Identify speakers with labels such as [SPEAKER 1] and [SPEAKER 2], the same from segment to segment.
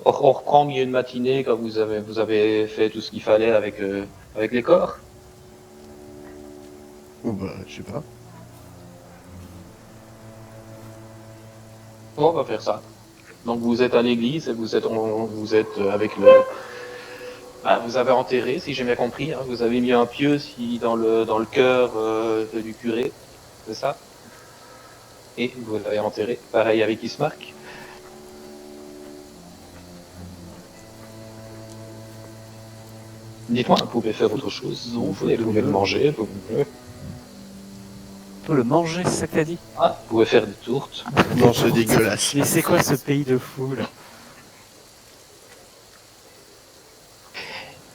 [SPEAKER 1] On reprend au milieu de matinée quand vous avez fait tout ce qu'il fallait avec les corps.
[SPEAKER 2] Ou bah, je sais pas.
[SPEAKER 1] Bon, on va faire ça. Donc vous êtes à l'église et vous êtes avec le. Bah, vous avez enterré, si j'ai bien compris. Hein, vous avez mis un pieu dans le cœur du curé, c'est ça? Et vous l'avez enterré. Pareil avec Ismark. Dites-moi, vous pouvez faire autre chose. Si
[SPEAKER 3] Non,
[SPEAKER 1] vous voulez, vous pouvez le manger. Vous
[SPEAKER 3] On peut le manger, c'est ça que t'as dit?
[SPEAKER 1] vous pouvez faire des tourtes.
[SPEAKER 2] Non, c'est dégueulasse.
[SPEAKER 3] Mais c'est quoi ce pays de fous, là?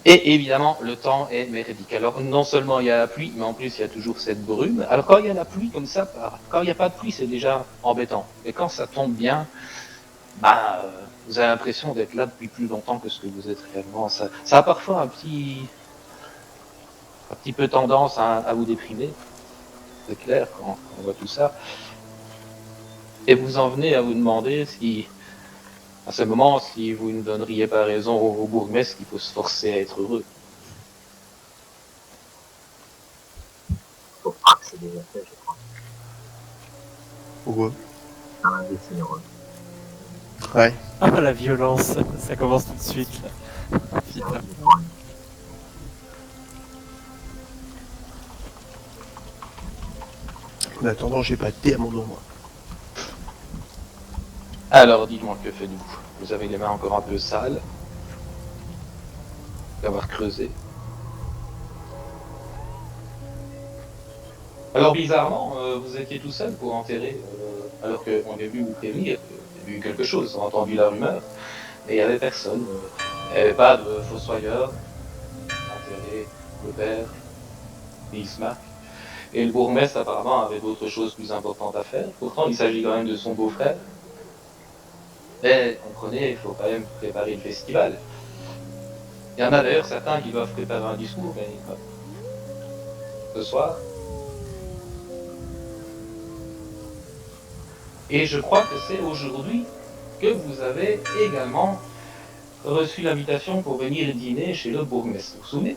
[SPEAKER 1] Et évidemment, le temps est merdique. Alors, non seulement il y a la pluie, mais en plus, il y a toujours cette brume. Alors, quand il y a la pluie comme ça, quand il n'y a pas de pluie, c'est déjà embêtant. Et quand ça tombe bien, bah, vous avez l'impression d'être là depuis plus longtemps que ce que vous êtes réellement. Ça a parfois un petit peu tendance à vous déprimer. C'est clair quand on voit tout ça. Et vous en venez à vous demander si, à ce moment, si vous ne donneriez pas raison au bourgmestre qu'il faut se forcer à être heureux.
[SPEAKER 4] Faut croire que c'est déjà fait, je crois.
[SPEAKER 2] Pourquoi?
[SPEAKER 4] Un décès heureux.
[SPEAKER 2] Ouais.
[SPEAKER 3] Ah, la violence, ça commence tout de suite, là. Putain.
[SPEAKER 2] En attendant, j'ai pas de thé à mon nom, moi.
[SPEAKER 1] Alors, dites-moi, que faites-vous? Vous avez les mains encore un peu sales d'avoir creusé. Alors, bizarrement, vous étiez tout seul pour enterrer, alors qu'on est venu vous prévenir, il y a eu quelque chose, on a entendu la rumeur, mais il n'y avait personne. Il n'y avait pas de fossoyeur, enterré le père, ni Ismark. Et le bourgmestre, apparemment, avait d'autres choses plus importantes à faire. Pourtant, il s'agit quand même de son beau-frère. Mais, comprenez, il faut quand même préparer le festival. Il y en a d'ailleurs certains qui doivent préparer un discours, mais ce soir. Et je crois que c'est aujourd'hui que vous avez également reçu l'invitation pour venir dîner chez le bourgmestre. Vous vous souvenez?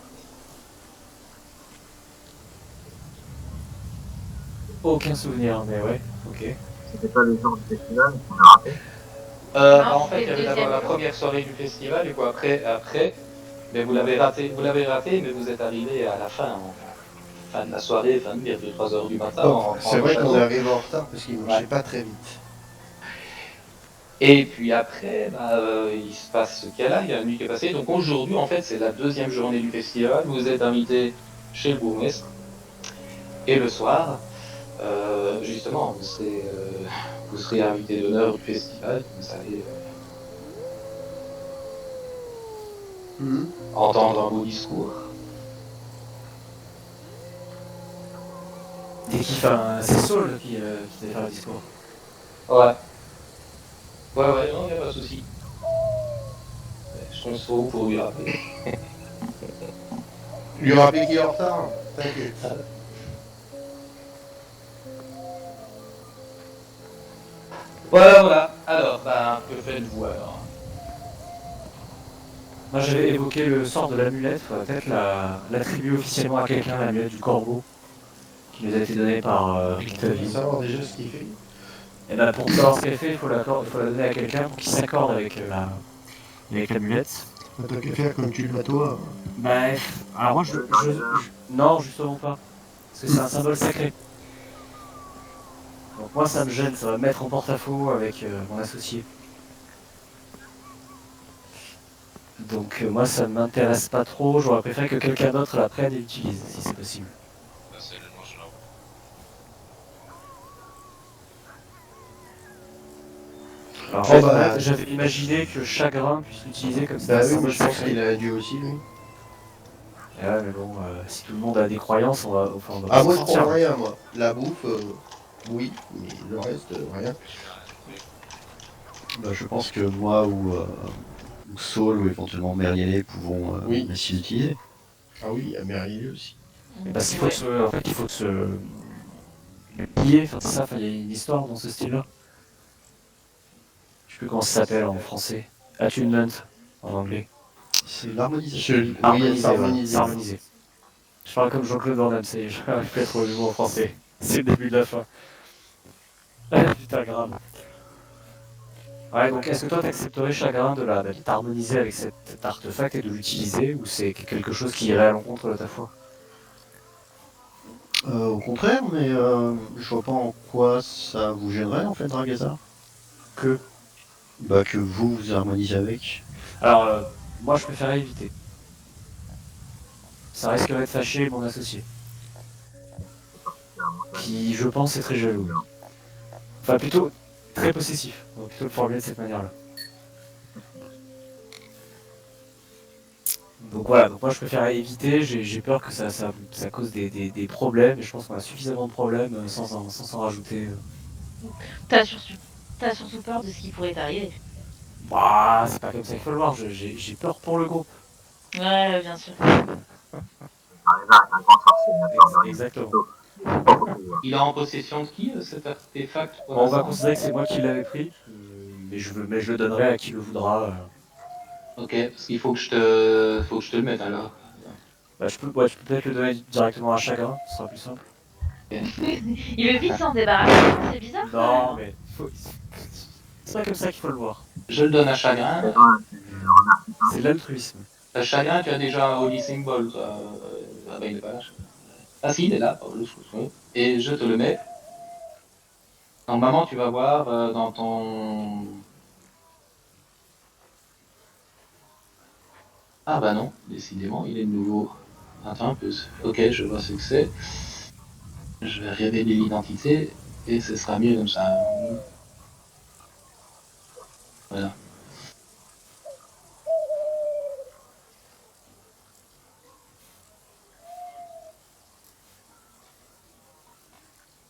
[SPEAKER 3] Aucun souvenir, mais ouais, ok.
[SPEAKER 4] C'était pas le jour du festival qu'on a raté?
[SPEAKER 1] En fait, il y avait d'abord la première soirée du festival, et puis après, mais vous l'avez raté, mais vous êtes arrivé à la fin, fin de la soirée, fin de vers 2-3 heures du matin.
[SPEAKER 2] C'est vrai qu'on est arrivé en retard parce qu'il marchait pas très vite.
[SPEAKER 1] Et puis après, il se passe ce qu'il y a là, il y a une nuit qui est passée. Donc aujourd'hui, en fait, c'est la deuxième journée du festival. Vous êtes invité chez le bourgmestre. Et le soir, justement, vous serez invité d'honneur du festival. Vous allez entendre un beau discours.
[SPEAKER 3] Et qui fait c'est Saul qui devait faire le discours.
[SPEAKER 1] Ouais. Ouais, non, il n'y a pas de souci. Je compte sur vous pour lui rappeler.
[SPEAKER 2] Lui rappeler qu'il est en retard? T'inquiète.
[SPEAKER 1] Voilà. Alors, que faites-vous alors?
[SPEAKER 3] Moi j'avais évoqué le sort de l'amulette, faudrait peut-être l'attribuer officiellement à quelqu'un, l'amulette du corbeau, qui nous a été donnée par Rick
[SPEAKER 2] On veut
[SPEAKER 3] Tavi.
[SPEAKER 2] savoir déjà ce qu'il fait.
[SPEAKER 3] Et ben pour savoir ce qu'elle fait, il faut la donner à quelqu'un pour qu'il s'accorde avec l'amulette.
[SPEAKER 2] T'as qu'à faire comme tu le vas toi.
[SPEAKER 3] Bah, alors moi non, justement pas. Parce que c'est un symbole sacré. Donc moi ça me gêne, ça va me mettre en porte-à-faux avec mon associé. Donc moi ça ne m'intéresse pas trop, j'aurais préféré que quelqu'un d'autre la prenne et l'utilise, si c'est possible. Alors j'avais imaginé que Chagrin puisse l'utiliser comme ça.
[SPEAKER 2] Bah oui, mais je pense qu'il a dû aussi, lui.
[SPEAKER 3] Ouais, mais bon, si tout le monde a des croyances, on va
[SPEAKER 2] Ah,
[SPEAKER 3] pas
[SPEAKER 2] moi je
[SPEAKER 3] sortir.
[SPEAKER 2] prends rien, moi. La bouffe, oui, mais le reste, rien.
[SPEAKER 5] Bah, je pense que moi ou Saul ou éventuellement Merlier pouvons
[SPEAKER 2] Oui.
[SPEAKER 5] essayer d'utiliser.
[SPEAKER 2] Ah oui, à Merlier aussi.
[SPEAKER 3] Parce qu'il faut il faut se lier, enfin c'est ça, il y a une histoire dans ce style-là. Je sais plus comment ça s'appelle en français. Attunement en anglais.
[SPEAKER 5] C'est l'harmonisation.
[SPEAKER 3] Harmoniser, voilà,
[SPEAKER 5] harmoniser.
[SPEAKER 3] c'est harmoniser. Je parle comme Jean-Claude Van Damme, je n'arrive plus à trouver le mot en français. C'est le début de la fin. Putain, grave. Ouais, donc est-ce que toi t'accepterais chagrin de d'harmoniser avec cet artefact et de l'utiliser, ou c'est quelque chose qui irait à l'encontre de ta foi?
[SPEAKER 5] Au contraire, mais je vois pas en quoi ça vous gênerait en fait, Dragazar.
[SPEAKER 3] Que
[SPEAKER 5] Bah que vous harmonisez avec.
[SPEAKER 3] Alors, moi je préférais éviter. Ça risquerait de fâcher mon associé, qui je pense est très jaloux. Enfin plutôt très possessif, on va plutôt le formuler de cette manière-là. Donc voilà, donc moi je préfère éviter, j'ai peur que ça cause des problèmes, et je pense qu'on a suffisamment de problèmes sans s'en rajouter.
[SPEAKER 6] T'as surtout peur de ce qui pourrait t'arriver.
[SPEAKER 3] Bah, c'est pas comme ça qu'il faut le voir, j'ai peur pour le groupe.
[SPEAKER 6] Ouais, bien sûr.
[SPEAKER 4] Arriver avec un grand sorcier, bien sûr, de rien.
[SPEAKER 3] Exactement.
[SPEAKER 4] Pas beaucoup, hein.
[SPEAKER 1] Il est en possession de qui, cet artefact pour
[SPEAKER 3] Bon, on va
[SPEAKER 1] l'instant
[SPEAKER 3] considérer que c'est moi qui l'avais pris, mais je le donnerai à qui le voudra.
[SPEAKER 1] Ok, parce qu'il faut que je te le mette alors.
[SPEAKER 3] Bah, je peux peut-être le donner directement à chacun, ce sera plus simple.
[SPEAKER 6] Il veut vite s'en débarrasser, c'est bizarre.
[SPEAKER 3] Non, mais c'est pas comme ça qu'il faut le voir.
[SPEAKER 1] Je le donne à Chagrin.
[SPEAKER 4] Ouais, tu remercies pas.
[SPEAKER 3] C'est l'altruisme.
[SPEAKER 1] À Chagrin, tu as déjà un Holy Symbol, toi. Ah bah il est pas là. Ah si, il est là. Et je te le mets. Normalement, tu vas voir dans ton... Ah bah non, décidément, il est de nouveau. Attends un peu. Ok, je vois ce que c'est. Je vais révéler l'identité et ce sera mieux comme ça. Voilà.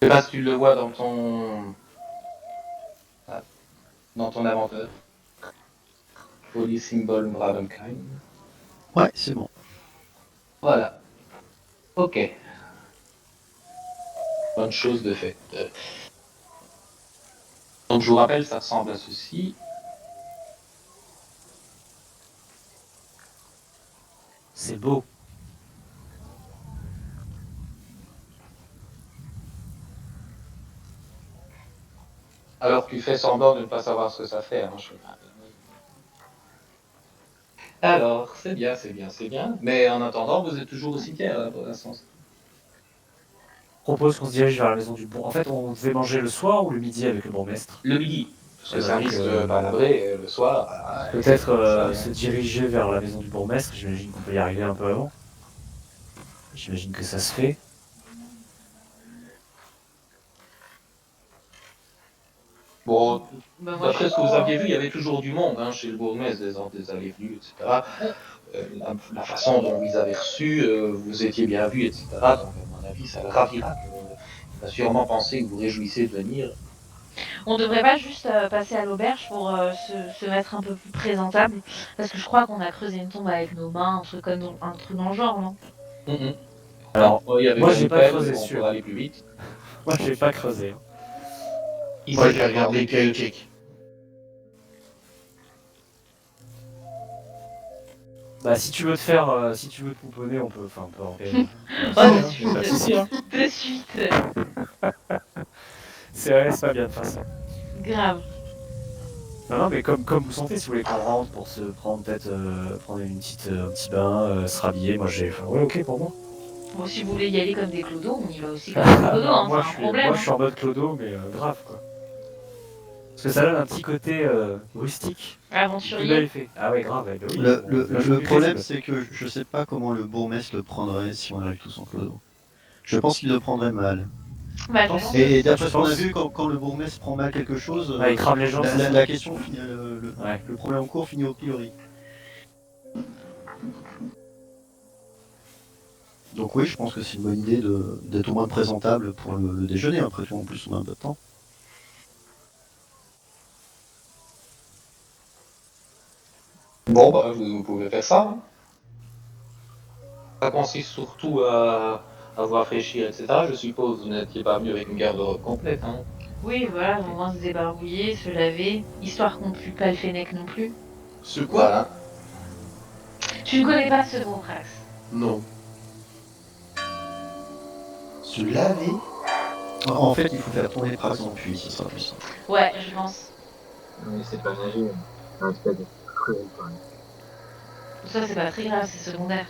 [SPEAKER 1] Je sais pas si tu le vois dans ton inventaire. Holy Symbol Bravenkind.
[SPEAKER 5] Ouais, c'est bon.
[SPEAKER 1] Voilà. Ok. Bonne chose de faite. Donc je vous rappelle, ça ressemble à ceci.
[SPEAKER 3] C'est beau.
[SPEAKER 1] Alors tu fais semblant de ne pas savoir ce que ça fait. Hein, Alors, c'est bien, c'est bien, c'est bien. Mais en attendant, vous êtes toujours au cimetière là, pour l'instant.
[SPEAKER 3] Je propose qu'on se dirige vers la maison du bourgmestre. En fait, on devait manger le soir ou le midi avec le bourgmestre?
[SPEAKER 1] Le midi. Parce que ça
[SPEAKER 3] donc,
[SPEAKER 1] risque de palabrer le soir.
[SPEAKER 3] Peut-être
[SPEAKER 1] ça,
[SPEAKER 3] se diriger vers la maison du bourgmestre, j'imagine qu'on peut y arriver un peu avant. J'imagine que ça se fait.
[SPEAKER 1] Bon,
[SPEAKER 6] Bah, moi,
[SPEAKER 1] d'après
[SPEAKER 6] je
[SPEAKER 1] ce que vous aviez vu, il y avait toujours du monde hein, chez le bourgmestre, des allées-venues, etc. La façon dont vous les avez reçus, vous étiez bien vus, etc. Donc, à mon avis, ça le ravira. Il va sûrement penser que vous réjouissez de venir.
[SPEAKER 6] On devrait pas juste passer à l'auberge pour se mettre un peu plus présentable. Parce que je crois qu'on a creusé une tombe avec nos mains, un truc dans le genre, non?
[SPEAKER 3] Alors,
[SPEAKER 1] il y avait
[SPEAKER 3] moi,
[SPEAKER 1] même
[SPEAKER 3] j'ai
[SPEAKER 1] une
[SPEAKER 3] pas
[SPEAKER 1] pelle,
[SPEAKER 3] creusé
[SPEAKER 1] on
[SPEAKER 3] sûr.
[SPEAKER 1] pourra aller plus vite.
[SPEAKER 3] Moi, j'ai pas creusé.
[SPEAKER 1] Il
[SPEAKER 2] Moi
[SPEAKER 1] s'est
[SPEAKER 2] j'ai regardé chaotique.
[SPEAKER 3] Bah, si tu veux te pouponner, on peut en faire.
[SPEAKER 6] Oh, de suite.
[SPEAKER 3] Pas de soucis, hein.
[SPEAKER 6] De suite.
[SPEAKER 3] C'est vrai, c'est pas bien de faire ça.
[SPEAKER 6] Grave.
[SPEAKER 3] Non, mais comme vous sentez, si vous voulez qu'on rentre pour se prendre peut-être prendre un petit bain, se rhabiller, moi j'ai. Enfin, ouais, ok pour moi.
[SPEAKER 6] Bon, si vous voulez y aller comme des clodos, on y va aussi comme des clodos, hein,
[SPEAKER 3] moi,
[SPEAKER 6] c'est un problème.
[SPEAKER 3] moi je suis en mode clodo, mais grave quoi. Parce que ça donne un petit côté rustique. Plus bel
[SPEAKER 6] Aventurier.
[SPEAKER 3] effet. Ah ouais, grave. Bah oui,
[SPEAKER 5] Le problème, c'est que je sais pas comment le bourgmestre le prendrait si on arrive tous en clodo. Je pense qu'il le prendrait mal.
[SPEAKER 6] Bah, je pense.
[SPEAKER 5] Et d'après ce qu'on a vu, quand le bourgmestre prend mal quelque chose,
[SPEAKER 3] il crame les gens.
[SPEAKER 5] la question finit,
[SPEAKER 3] Ouais.
[SPEAKER 5] le problème en cours finit au pilori. Donc oui, je pense que c'est une bonne idée d'être au moins présentable pour le déjeuner. Après tout, en plus, on a un peu de temps.
[SPEAKER 1] Bon, bah, vous pouvez faire ça. Hein. Ça consiste surtout à vous rafraîchir, etc. Je suppose que vous n'étiez pas venu avec une garde-robe complète. Hein.
[SPEAKER 6] Oui, voilà, au moins se débarbouiller, se laver, histoire qu'on pue pas le fennec non plus.
[SPEAKER 2] Ce quoi?
[SPEAKER 1] Voilà.
[SPEAKER 6] Tu ne connais pas ce mot, Prax.
[SPEAKER 2] Non. Se laver?
[SPEAKER 5] En fait, il faut faire tourner Prax en puits, ce sera plus simple.
[SPEAKER 6] Ouais, je pense.
[SPEAKER 4] Mais c'est pas nager, c'est un espèce de cruel quand même.
[SPEAKER 6] Ça, c'est pas très grave, c'est secondaire.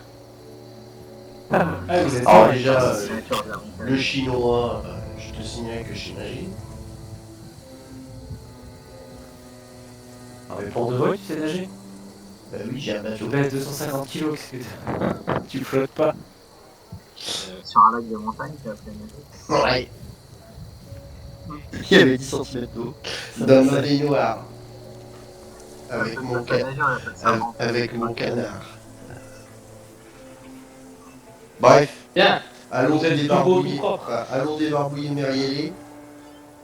[SPEAKER 3] Ah, vous êtes
[SPEAKER 2] Ah,
[SPEAKER 3] fort,
[SPEAKER 2] déjà,
[SPEAKER 4] C'est la nature de la montagne.
[SPEAKER 2] le chinois, je te signale que je sais nager.
[SPEAKER 3] Ah, mais pour de vrai, tu sais nager?
[SPEAKER 2] Bah oui, j'ai un
[SPEAKER 3] Tu
[SPEAKER 2] bateau.
[SPEAKER 3] pèses 250 kilos, qu'est-ce que tu flottes pas?
[SPEAKER 4] Sur un lac de montagne, tu as appris à nager.
[SPEAKER 2] Ouais.
[SPEAKER 5] Il y avait 10 cm d'eau.
[SPEAKER 2] Dans ma baignoire. Avec
[SPEAKER 4] Ça,
[SPEAKER 2] mon,
[SPEAKER 4] ça, ça, nager, on appelle ça rentrer.
[SPEAKER 2] avec mon canard. Bref,
[SPEAKER 1] Bien.
[SPEAKER 2] allons
[SPEAKER 1] Vous êtes tout beau,
[SPEAKER 2] débarbouiller.
[SPEAKER 1] tout propre.
[SPEAKER 2] Allons débarbouiller Mérielé.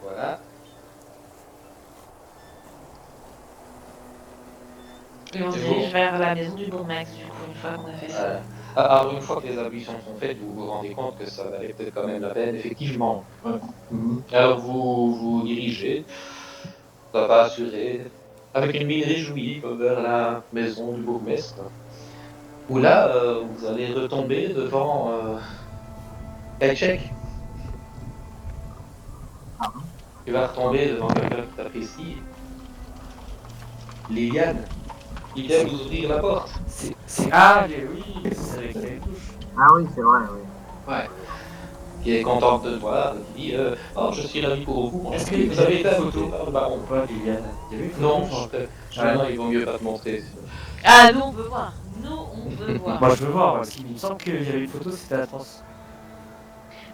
[SPEAKER 1] Voilà.
[SPEAKER 6] Et on se
[SPEAKER 1] C'est
[SPEAKER 6] dirige
[SPEAKER 1] bon.
[SPEAKER 6] vers la maison du bourgmestre, du coup, une fois qu'on a fait ça.
[SPEAKER 1] Alors, une fois que les ablutions sont faites, vous vous rendez compte que ça valait peut-être quand même la peine, effectivement. Alors, vous vous dirigez, ça va assurer, avec une mine réjouie, vers la maison du bourgmestre, où là, vous allez retomber devant Kajek. Tu vas retomber devant quelqu'un qui t'apprécie. Liliane, qui vient vous ouvrir la porte.
[SPEAKER 3] Ah, oui, c'est avec les touches.
[SPEAKER 4] Ah oui, c'est vrai, oui.
[SPEAKER 1] Qui est contente de te voir, qui dit oh, je suis ravi pour vous.
[SPEAKER 3] Est-ce que
[SPEAKER 1] Vous avez été
[SPEAKER 3] une
[SPEAKER 1] invité
[SPEAKER 3] photo
[SPEAKER 1] par le baron.
[SPEAKER 3] ou pas, Liliane? T'as vu une photo?
[SPEAKER 1] Non,
[SPEAKER 3] Ah,
[SPEAKER 1] non, il vaut mieux pas te montrer.
[SPEAKER 6] Ah, nous, on veut voir. Nous, on veut voir.
[SPEAKER 3] Moi je veux voir, parce qu'il me semble qu'il y avait une photo, c'était atroce.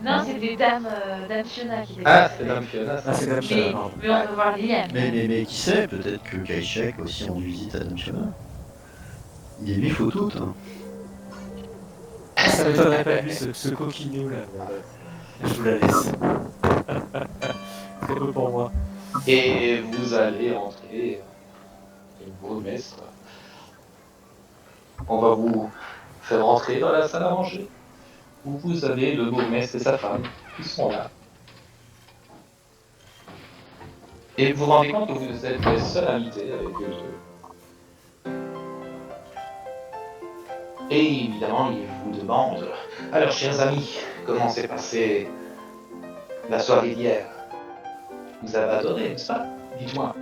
[SPEAKER 6] Non, c'était Dame Fiona qui était
[SPEAKER 1] Ah,
[SPEAKER 6] là.
[SPEAKER 1] c'est Dame Fiona.
[SPEAKER 3] Ah, c'est Dame Fiona,
[SPEAKER 6] Mais,
[SPEAKER 3] pardon.
[SPEAKER 6] mais on veut voir Liliane.
[SPEAKER 5] Mais qui sait, peut-être que Kaishek aussi rend visite à Dame Fiona. Il est lui faut tout. Hein.
[SPEAKER 3] Ça m'étonnerait pas de lui, ce coquinou là. Je vous la laisse. C'est beau pour moi.
[SPEAKER 1] Et vous allez entrer le bourgmestre. On va vous faire entrer dans la salle à manger, où vous avez le bourgmestre et sa femme qui sont là. Et vous vous rendez compte que vous êtes les seuls invités avec eux deux. Et évidemment, ils vous demandent alors, chers amis, comment s'est passée la soirée d'hier? Vous avez adoré, n'est-ce pas? Dites-moi.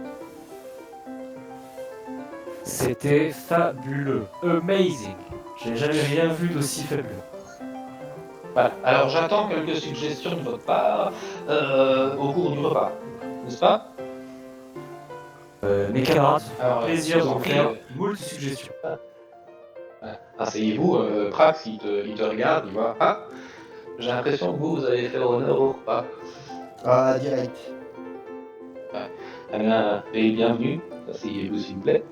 [SPEAKER 3] C'était fabuleux. Amazing. J'ai jamais rien vu d'aussi fabuleux.
[SPEAKER 1] Voilà. Alors j'attends quelques suggestions de votre part au cours du repas, n'est-ce pas?
[SPEAKER 3] Mes camarades,
[SPEAKER 1] Alors,
[SPEAKER 3] plaisir
[SPEAKER 1] je
[SPEAKER 3] de
[SPEAKER 1] vous en
[SPEAKER 3] vous
[SPEAKER 1] prie,
[SPEAKER 3] faire moult suggestions.
[SPEAKER 1] asseyez-vous, Prax, il te regarde, il voit. Ah, j'ai l'impression que vous avez fait honneur au repas.
[SPEAKER 2] Ah, direct.
[SPEAKER 1] Eh bien, et bienvenue, asseyez-vous s'il vous plaît.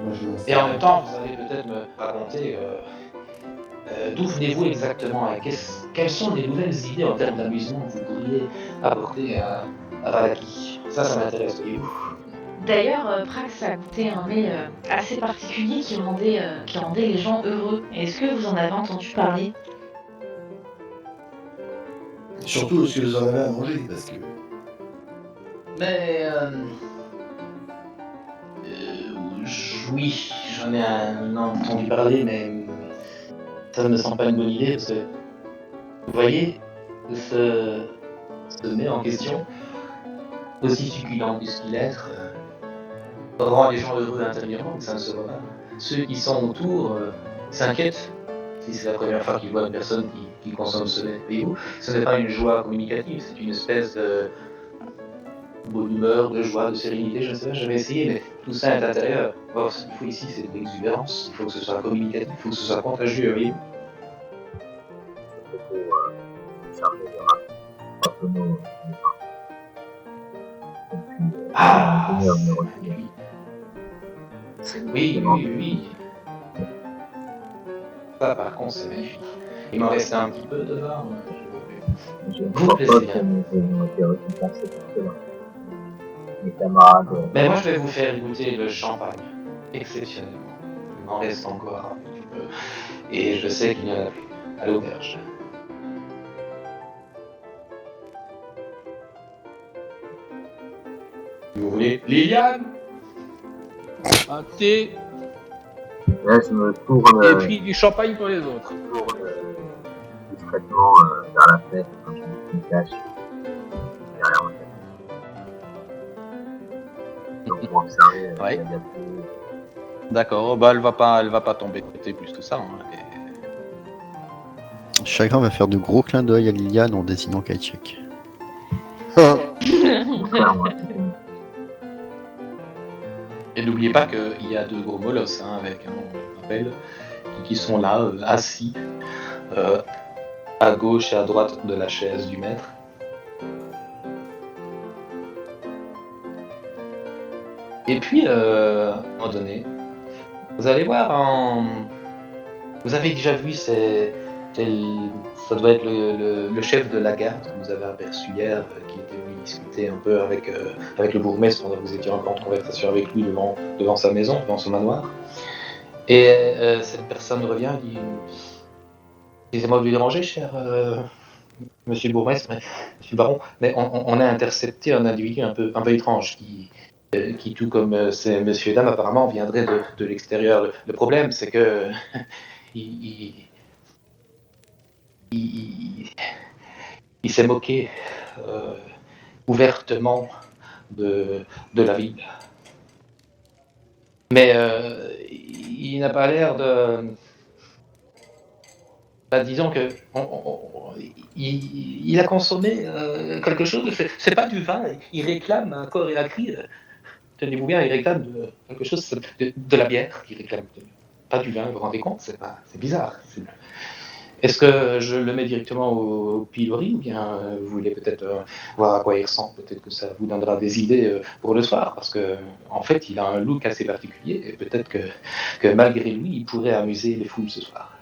[SPEAKER 2] Moi, je
[SPEAKER 1] Et en même temps, vous allez peut-être me raconter d'où venez-vous exactement et quelles sont les nouvelles idées en termes d'amusement que vous pourriez apporter à Valaki. Ça m'intéresse, voyez-vous.
[SPEAKER 6] D'ailleurs, Prax a goûté un mets assez particulier qui rendait les gens heureux. Est-ce que vous en avez entendu parler?
[SPEAKER 2] Surtout ce que vous en avez à manger, parce que.
[SPEAKER 1] Mais oui, j'en ai entendu parler, mais ça ne me semble pas une bonne idée parce que vous voyez, ce mets en question, aussi succulent puisse-t-il être, rend les gens heureux intérieurement, mais ça ne se voit pas. Ceux qui sont autour s'inquiètent si c'est la première fois qu'ils voient une personne qui consomme ce mets. Voyez-vous, ce n'est pas une joie communicative, c'est une espèce de bonne humeur, de joie, de sérénité, je ne sais pas, j'avais essayé, mais tout ça est intérieur. Or, ce qu'il faut ici, c'est de l'exubérance, il faut que ce soit communicatif, il faut que ce soit contagieux, voyez-vous.
[SPEAKER 4] Chargé de rap. Entre nous,
[SPEAKER 1] Ah,
[SPEAKER 4] Seigneur me
[SPEAKER 1] oui. Oui. Ça, par contre, c'est magnifique. Il m'en restait un petit peu devant.
[SPEAKER 4] je ne
[SPEAKER 1] Vous
[SPEAKER 4] crois
[SPEAKER 1] plaisez
[SPEAKER 4] pas
[SPEAKER 1] bien.
[SPEAKER 4] que nous ayons été récompensés pour cela. Mes camarades,
[SPEAKER 1] Mais moi, je vais vous faire goûter le champagne, exceptionnellement. Il m'en reste encore un petit peu. Et je sais qu'il y en a plus à l'auberge. Vous voulez Liliane? un thé
[SPEAKER 4] Là, je me tourne,
[SPEAKER 1] et puis du champagne pour les autres.
[SPEAKER 4] discrètement vers la fenêtre quand je me cache derrière ma tête. Donc, pour observer
[SPEAKER 1] Ouais.
[SPEAKER 4] la gâterie.
[SPEAKER 1] D'accord, bah elle va pas t'embêter plus que ça. Hein.
[SPEAKER 5] Chagrin va faire de gros clins d'œil à Liliane en dessinant Kaichek.
[SPEAKER 4] Clairement.
[SPEAKER 1] Et n'oubliez pas qu'il y a deux gros molosses hein, avec on rappelle, qui sont là, assis, à gauche et à droite de la chaise du maître. Et puis, à un moment donné, vous allez voir, vous avez déjà vu, ça doit être le chef de la garde que vous avez aperçu hier, qui était venu discuter un peu avec le bourgmestre pendant que vous étiez encore en conversation avec lui devant sa maison, devant son manoir. Et cette personne revient et dit « Excusez-moi de vous déranger, cher monsieur le bourgmestre, monsieur le baron, mais on a intercepté un individu un peu étrange qui tout comme ces messieurs et dames, apparemment, viendrait de l'extérieur. Le problème, c'est que il s'est moqué ouvertement de la ville. Mais il n'a pas l'air de... Bah, disons que il a consommé quelque chose, c'est pas du vin, il réclame à corps et à cri, tenez-vous bien, il réclame quelque chose, de la bière, il réclame pas du vin, vous vous rendez compte, c'est bizarre. Est-ce que je le mets directement au pilori ou bien vous voulez peut-être voir à quoi il ressemble, peut-être que ça vous donnera des idées pour le soir, parce que en fait il a un look assez particulier et peut-être que malgré lui il pourrait amuser les foules ce soir.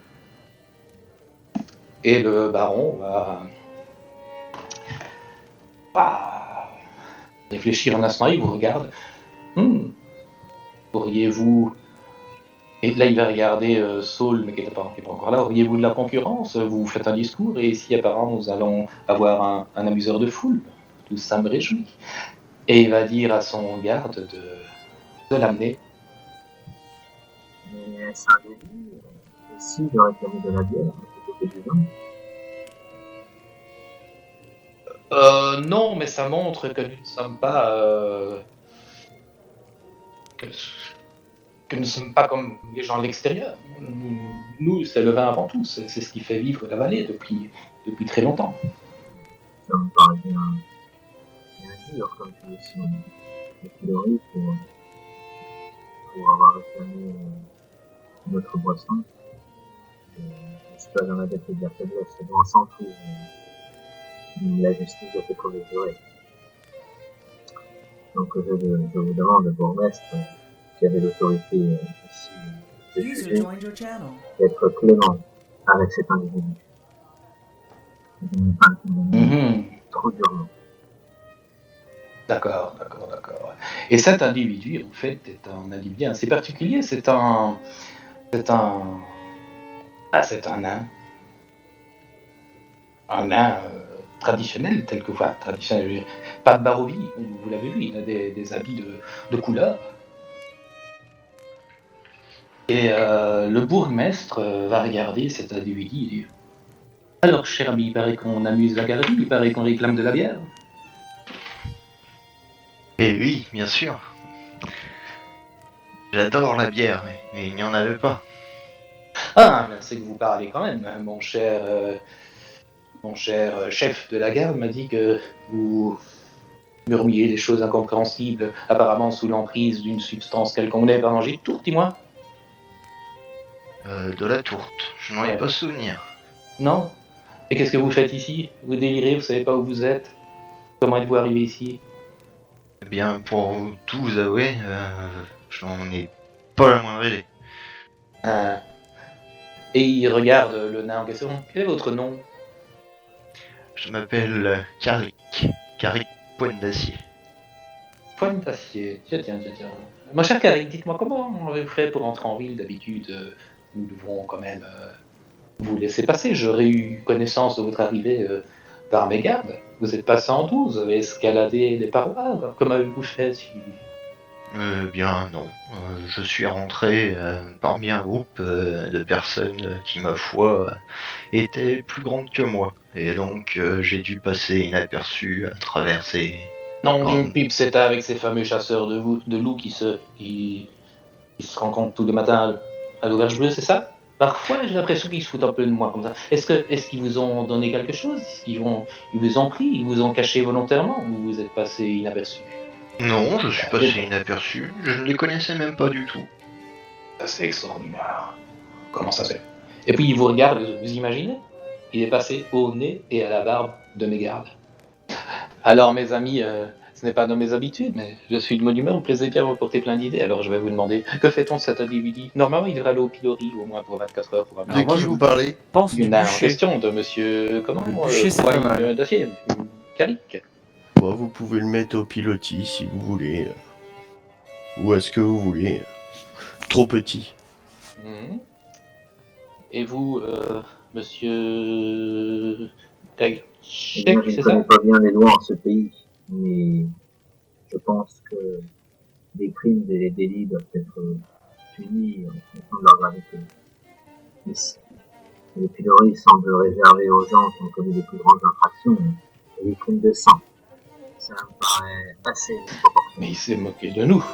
[SPEAKER 1] Et le baron va réfléchir un instant, il vous regarde. Auriez-vous... Et là, il va regarder Saul, mais qui n'est pas encore là. Auriez-vous de la concurrence? Vous faites un discours, et ici, apparemment, nous allons avoir un amuseur de foule. Tout ça me réjouit. Et il va dire à son garde de l'amener.
[SPEAKER 4] Mais c'est un délit ici de réclamer de la bière plutôt que du vin.
[SPEAKER 1] Non, mais ça montre que nous ne sommes pas... que nous ne sommes pas comme les gens de l'extérieur. Nous, c'est le vin avant tout. C'est ce qui fait vivre la vallée depuis très longtemps.
[SPEAKER 4] Ça me paraît bien dur, comme tu dis, si on est pilori pour avoir réclamé notre boisson. Je ne suis pas un adepte de la faiblesse, c'est dans le sens où la justice doit être mesurée. Donc je vous demande, bourgmestre, qui avait l'autorité ici de juger, d'être clément avec cet individu. De ne pas le condamner trop durement.
[SPEAKER 1] D'accord. Et cet individu, en fait, est un individu assez particulier. C'est un nain. Un nain traditionnel, tel que traditionnel. Je veux dire, pas de Barovie, vous l'avez vu, il a des habits de couleur. Et le bourgmestre va regarder cet individu et dit « Alors, cher ami, il paraît qu'on amuse la galerie, il paraît qu'on réclame de la bière. »
[SPEAKER 5] Eh oui, bien sûr. J'adore la bière, mais il n'y en avait pas.
[SPEAKER 1] Ah, c'est que vous parlez quand même, mon cher chef de la garde m'a dit que vous murmuriez des choses incompréhensibles, apparemment sous l'emprise d'une substance quelconque. Vous n'avez pas mangé de tourte, dis-moi?
[SPEAKER 5] De la tourte, je n'en ai pas souvenir.
[SPEAKER 1] Non? Et qu'est-ce que vous faites ici? Vous délirez, vous savez pas où vous êtes? Comment êtes-vous arrivé ici?
[SPEAKER 5] Eh bien, pour tout vous avouer, je n'en ai pas la moindre idée.
[SPEAKER 1] Et il regarde le nain en question. Quel est votre nom?
[SPEAKER 5] Je m'appelle Carrick Pointe d'Acier.
[SPEAKER 1] Pointe d'acier. Tiens. Mon cher Carrick, dites-moi comment vous fait pour entrer en ville d'habitude? Nous devons quand même vous laisser passer. J'aurais eu connaissance de votre arrivée par mes gardes. Vous êtes passé en 12, vous avez escaladé les parois. Comment avez-vous fait si
[SPEAKER 7] Bien non. Je suis rentré parmi un groupe de personnes qui, ma foi, étaient plus grandes que moi. Et donc j'ai dû passer inaperçu à travers ces...
[SPEAKER 1] Non,
[SPEAKER 7] Oh,
[SPEAKER 1] Pipe, c'était avec ces fameux chasseurs de loups qui se rencontrent tous les matins à l'auberge bleue, c'est ça? Parfois, j'ai l'impression qu'ils se foutent un peu de moi comme ça. Est-ce qu'ils vous ont donné quelque chose? Ils vous ont pris? Ils vous ont caché volontairement? Ou vous êtes passé inaperçu?
[SPEAKER 7] non, je suis passé inaperçu. Je ne les connaissais même pas du tout.
[SPEAKER 1] C'est extraordinaire. Comment ça se fait? Et puis il vous regarde, vous imaginez? Il est passé au nez et à la barbe de mes gardes. Alors mes amis, ce n'est pas dans mes habitudes, mais je suis de bonne humeur, vous plaisez bien, vous portez plein d'idées, alors je vais vous demander, que fait-on de cet individu? Normalement, il devrait aller au pilori, au moins pour 24 heures, pour
[SPEAKER 2] De
[SPEAKER 1] amener
[SPEAKER 3] moi,
[SPEAKER 2] qui
[SPEAKER 3] je
[SPEAKER 2] vous parlez?
[SPEAKER 3] pense du
[SPEAKER 1] une en
[SPEAKER 3] bûcher.
[SPEAKER 1] question de monsieur, comment,
[SPEAKER 3] Le bûcher, c'est pas mal.
[SPEAKER 1] d'acier, Calic.
[SPEAKER 2] Bon, vous pouvez le mettre au pilotis si vous voulez. Ou est-ce que vous voulez? Trop petit.
[SPEAKER 1] Mhm. Et vous, monsieur... Tag,
[SPEAKER 4] Eh bien, je ne
[SPEAKER 1] c'est
[SPEAKER 4] connais
[SPEAKER 1] ça?
[SPEAKER 4] pas bien les lois en ce pays, mais je pense que les crimes et les délits doivent être punis en fonction de leur gravité. Ici, le pilori semble réservé aux gens qui ont commis les plus grandes infractions et les crimes de sang. Ça me paraît assez disproportionné.
[SPEAKER 1] Mais il s'est moqué de nous.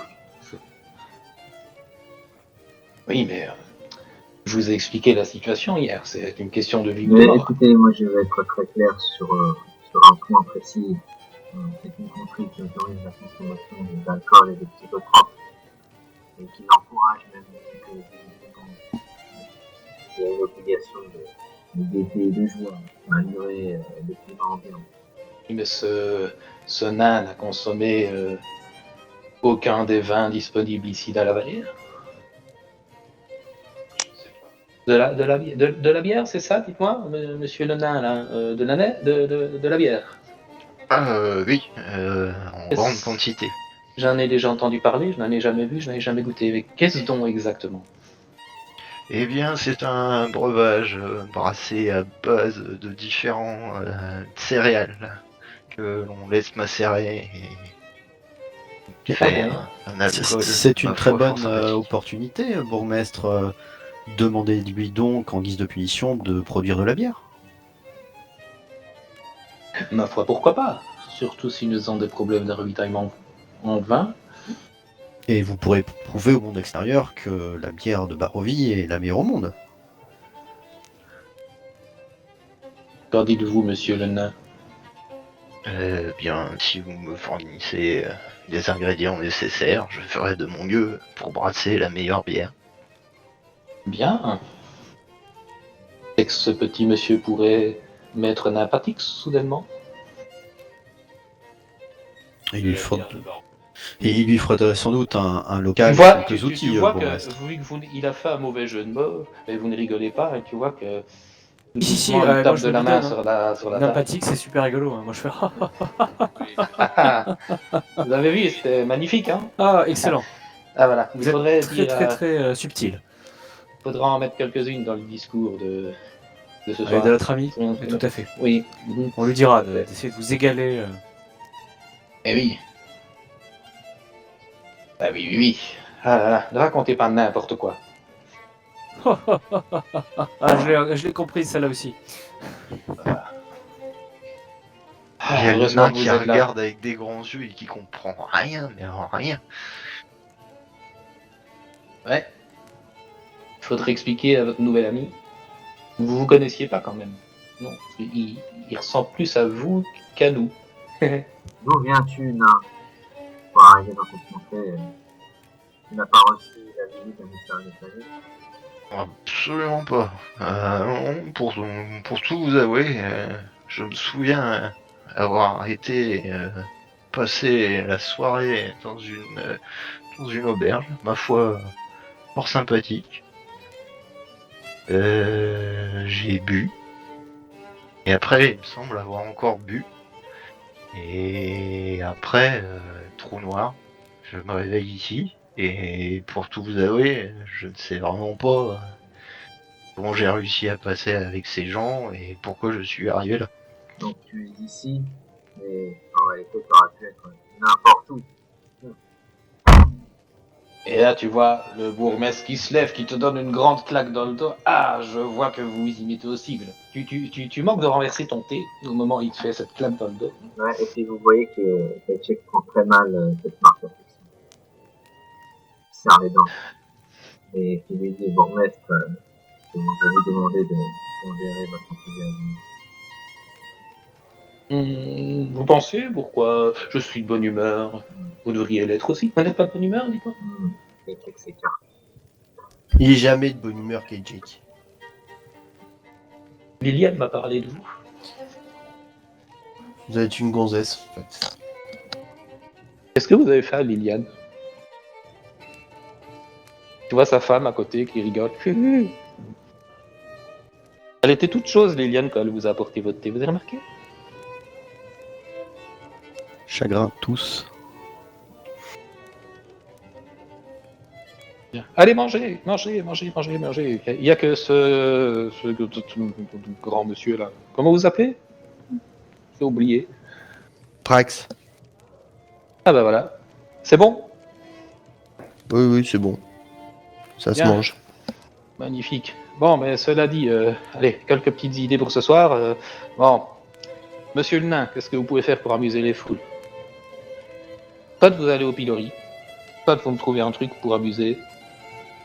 [SPEAKER 1] Oui, mais je vous ai expliqué la situation hier, c'est une question de vie ou de
[SPEAKER 4] Mais
[SPEAKER 1] mort.
[SPEAKER 4] écoutez, moi je vais être très clair sur un point précis. C'est une contrée qui autorise la consommation d'alcool et de psychotropes et qui l'encourage même que il y a une obligation de gaieté et de joie malgré le climat ambiant.
[SPEAKER 1] Mais ce nain n'a consommé aucun des vins disponibles ici dans la Vallière. De la bière, c'est ça, dites-moi, monsieur le nain, là, de la bière.
[SPEAKER 7] Oui, en grande quantité.
[SPEAKER 1] J'en ai déjà entendu parler, je n'en ai jamais vu, je n'en ai jamais goûté. Mais qu'est-ce donc exactement?
[SPEAKER 7] Eh bien, c'est un breuvage brassé à base de différents céréales que l'on laisse macérer et faire un alcool.
[SPEAKER 5] C'est une
[SPEAKER 7] ma
[SPEAKER 5] très
[SPEAKER 7] foi, fort
[SPEAKER 5] bonne
[SPEAKER 7] sympathique.
[SPEAKER 5] opportunité, bourgmestre. Demandez-lui donc, en guise de punition, de produire de la bière.
[SPEAKER 1] Ma foi, pourquoi pas? Surtout si nous avons des problèmes de ravitaillement en vin.
[SPEAKER 5] Et vous pourrez prouver au monde extérieur que la bière de Barovie est la meilleure au monde.
[SPEAKER 1] Qu'en dites-vous, monsieur le nain?
[SPEAKER 7] Bien, si vous me fournissez les ingrédients nécessaires, je ferai de mon mieux pour brasser la meilleure bière.
[SPEAKER 1] Bien. Est-ce que ce petit monsieur pourrait mettre Nympatix soudainement?
[SPEAKER 5] Et il lui faudrait sans doute un local
[SPEAKER 1] Tu vois,
[SPEAKER 5] et quelques outils,
[SPEAKER 1] tu vois que,
[SPEAKER 5] bourgmestre.
[SPEAKER 1] vu que il a fait un mauvais jeu de mots, et vous ne rigolez pas, et tu vois que
[SPEAKER 3] Si,
[SPEAKER 1] doucement, il
[SPEAKER 3] moi,
[SPEAKER 1] tape
[SPEAKER 3] je
[SPEAKER 1] de
[SPEAKER 3] me
[SPEAKER 1] la
[SPEAKER 3] lui
[SPEAKER 1] main
[SPEAKER 3] donne,
[SPEAKER 1] sur la table.
[SPEAKER 3] Nympathique, c'est super rigolo. Hein. Moi, je fais
[SPEAKER 1] Vous avez vu, c'était magnifique, hein?
[SPEAKER 3] ah, excellent.
[SPEAKER 1] Ah voilà, il
[SPEAKER 3] Vous
[SPEAKER 1] faudrait
[SPEAKER 3] êtes très,
[SPEAKER 1] dire,
[SPEAKER 3] très, très subtil.
[SPEAKER 1] faudra en mettre quelques-unes dans le discours de ce
[SPEAKER 3] Avec
[SPEAKER 1] soir.
[SPEAKER 3] de notre ami,
[SPEAKER 1] Oui,
[SPEAKER 3] tout à fait.
[SPEAKER 1] Oui.
[SPEAKER 3] On lui dira d'essayer de vous égaler.
[SPEAKER 1] Eh oui. Ah oui, oui, oui. Ah là là, ne racontez pas n'importe quoi.
[SPEAKER 3] Ah, je l'ai compris, celle-là aussi.
[SPEAKER 7] Il y a le
[SPEAKER 1] Heureusement
[SPEAKER 7] nain
[SPEAKER 1] que
[SPEAKER 7] qui
[SPEAKER 1] vous êtes là.
[SPEAKER 7] regarde avec des grands yeux et qui comprend rien, mais alors rien.
[SPEAKER 1] Ouais. Il faudrait expliquer à votre nouvel ami. Vous vous connaissiez pas quand même. Non, il ressemble plus à vous qu'à nous.
[SPEAKER 4] D'où viens-tu, nain? Pour arriver dans cette contrée, tu n'as pas reçu la visite d'un mystérieux messager?
[SPEAKER 7] Absolument pas. Non, pour tout vous avouer, je me souviens avoir été passer la soirée dans une auberge, ma foi, fort sympathique. J'ai bu. Et après, il me semble avoir encore bu. Et après, trou noir, je me réveille ici. Et pour tout vous avouer, je ne sais vraiment pas comment j'ai réussi à passer avec ces gens et pourquoi je suis arrivé là.
[SPEAKER 4] Donc tu es ici, mais en réalité tu aurais pu être n'importe où.
[SPEAKER 1] Et là, tu vois le bourgmestre qui se lève, qui te donne une grande claque dans le dos. Ah, je vois que vous y mettez au sigle. Tu manques de renverser ton thé au moment où il te fait cette claque dans le dos.
[SPEAKER 4] Ouais, et puis vous voyez que Kachek prend très mal cette marque d'affection. Il serre les dents. Et qui lui dit, bourgmestre, je vais vous demander de pondérer votre enthousiasme.
[SPEAKER 1] Vous pensez pourquoi je suis de bonne humeur? Vous devriez l'être aussi. Vous n'êtes pas de bonne humeur, dites-moi.
[SPEAKER 4] Kachek s'écarte.
[SPEAKER 2] Il est jamais de bonne humeur, Kajik.
[SPEAKER 1] Liliane m'a parlé de vous.
[SPEAKER 2] Vous êtes une gonzesse, en fait.
[SPEAKER 1] Qu'est-ce que vous avez fait à Liliane? Tu vois sa femme à côté qui rigole. Elle était toute chose, Liliane, quand elle vous a apporté votre thé. Vous avez remarqué?
[SPEAKER 5] Chagrin, tous.
[SPEAKER 1] Allez, mangez. Il n'y a que ce grand monsieur là. Comment vous appelez? J'ai oublié.
[SPEAKER 2] Prax.
[SPEAKER 1] Ah bah voilà. C'est bon?
[SPEAKER 2] Oui, c'est bon. Ça
[SPEAKER 1] Bien.
[SPEAKER 2] se mange.
[SPEAKER 1] Magnifique. Bon, mais cela dit, allez, quelques petites idées pour ce soir. Bon, monsieur le nain, qu'est-ce que vous pouvez faire pour amuser les foules? Soit vous allez au pilori, soit vous me trouvez un truc pour amuser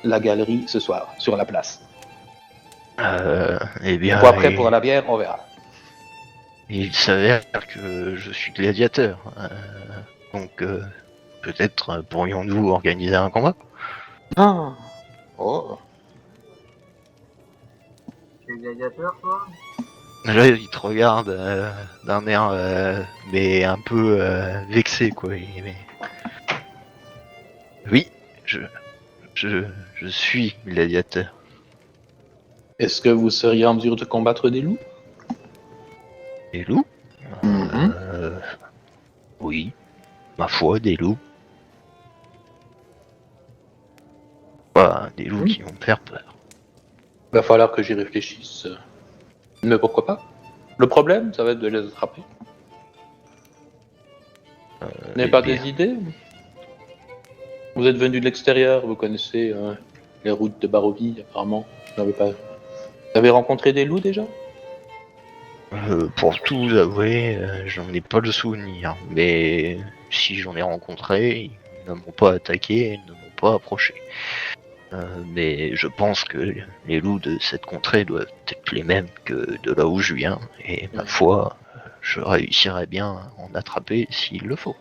[SPEAKER 1] la galerie ce soir, sur la place.
[SPEAKER 7] Eh bien,
[SPEAKER 1] Ou après, pour la bière, on verra.
[SPEAKER 7] il s'avère que je suis gladiateur. Donc, peut-être pourrions-nous organiser un combat?
[SPEAKER 1] Ah. Oh.
[SPEAKER 4] Tu es gladiateur, toi?
[SPEAKER 7] Là, il te regarde d'un air, mais un peu vexé, quoi. Oui, je suis gladiateur.
[SPEAKER 1] Est-ce que vous seriez en mesure de combattre des loups?
[SPEAKER 7] Des loups?
[SPEAKER 1] Mhm.
[SPEAKER 7] Oui, ma foi, des loups. Pas des loups qui vont me faire peur.
[SPEAKER 1] Va falloir que j'y réfléchisse. Mais pourquoi pas? Le problème, ça va être de les attraper. Vous n'avez pas des idées? Vous êtes venu de l'extérieur, vous connaissez les routes de Barovie, apparemment. Vous n'avez pas... Vous avez rencontré des loups déjà?
[SPEAKER 7] Pour tout vous avouer, j'en ai pas le souvenir. Mais si j'en ai rencontré, ils ne m'ont pas attaqué, ils ne m'ont pas approché. Mais je pense que les loups de cette contrée doivent être les mêmes que de là où je viens. Et ma foi, je réussirai bien à en attraper s'il le faut.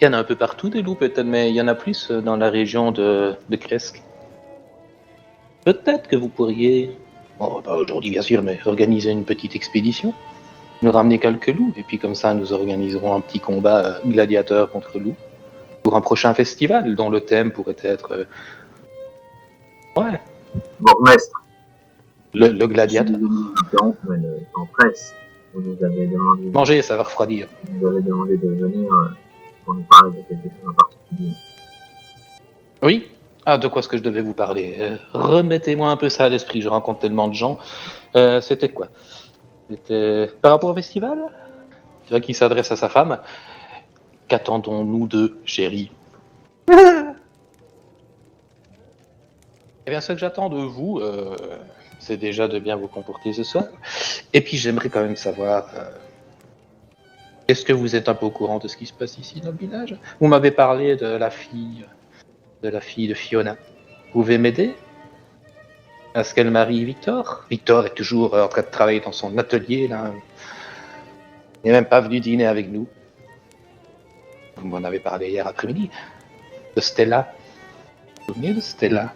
[SPEAKER 1] Il y en a un peu partout des loups peut-être, mais il y en a plus dans la région de Kresk. Peut-être que vous pourriez, bon, pas aujourd'hui bien sûr, mais organiser une petite expédition. Nous ramener quelques loups, et puis comme ça nous organiserons un petit combat gladiateur contre loups. Pour un prochain festival dont le thème pourrait être... Ouais,
[SPEAKER 4] Bourgmestre.
[SPEAKER 1] le gladiateur.
[SPEAKER 4] Je vous interromps, mais le temps presse. Vous nous avez demandé,
[SPEAKER 1] Manger, ça va refroidir.
[SPEAKER 4] vous nous avez demandé de venir pour nous parler de quelque chose en particulier.
[SPEAKER 1] Oui? Ah, de quoi est-ce que je devais vous parler? Remettez-moi un peu ça à l'esprit, je rencontre tellement de gens. C'était quoi? C'était par rapport au festival? Tu vois qu'il s'adresse à sa femme. Qu'attendons-nous d'eux, chérie? Eh bien, ce que j'attends de vous, c'est déjà de bien vous comporter ce soir. Et puis, j'aimerais quand même savoir... est-ce que vous êtes un peu au courant de ce qui se passe ici dans le village? Vous m'avez parlé de la fille de Fiona. Vous pouvez m'aider à ce qu'elle marie Victor? Victor est toujours en train de travailler dans son atelier, là. Il n'est même pas venu dîner avec nous. Vous m'en avez parlé hier après-midi. De Stella. Vous vous souvenez de Stella?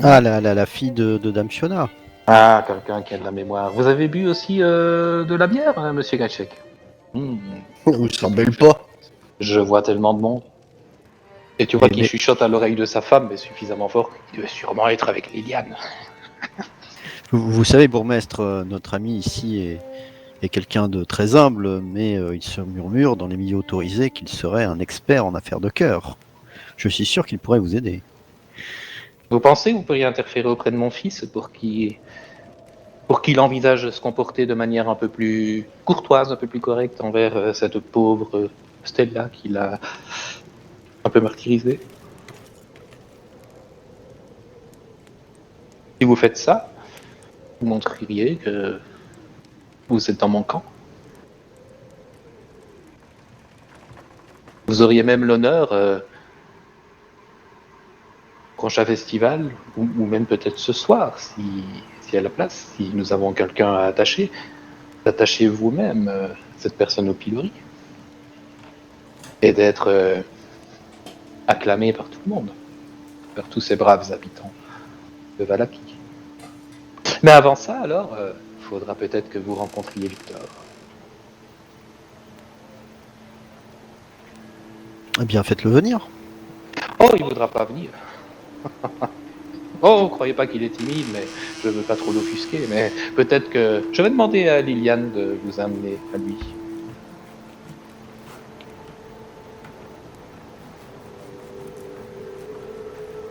[SPEAKER 5] Ah, la fille de Dame Fiona.
[SPEAKER 1] Ah, quelqu'un qui a de la mémoire. Vous avez bu aussi de la bière, hein, monsieur Gachek?
[SPEAKER 2] Vous se rappelle pas?
[SPEAKER 1] Je vois tellement de monde. Et tu vois
[SPEAKER 5] Mais-
[SPEAKER 1] qu'il chuchote à l'oreille de sa femme, mais suffisamment fort. Il doit sûrement être avec Liliane.
[SPEAKER 5] Vous savez, bourgmestre, notre ami ici est quelqu'un de très humble, mais il se murmure dans les milieux autorisés qu'il serait un expert en affaires de cœur. Je suis sûr qu'il pourrait vous aider.
[SPEAKER 1] Vous pensez que vous pourriez interférer auprès de mon fils pour qu'il envisage de se comporter de manière un peu plus courtoise, un peu plus correcte envers cette pauvre Stella qu'il a un peu martyrisée? Si vous faites ça, vous montreriez que vous êtes dans mon camp. Vous auriez même l'honneur, prochain festival, ou même peut-être ce soir, si à la place, si nous avons quelqu'un à attacher, d'attacher vous-même cette personne au pilori. Et d'être acclamé par tout le monde, par tous ces braves habitants de Valapi. Mais avant ça, alors, faudra peut-être que vous rencontriez Victor.
[SPEAKER 5] Eh bien, faites-le venir.
[SPEAKER 1] Oh, il voudra pas venir. Oh, croyez pas qu'il est timide, mais je veux pas trop l'offusquer, mais peut-être que je vais demander à Liliane de vous amener à lui.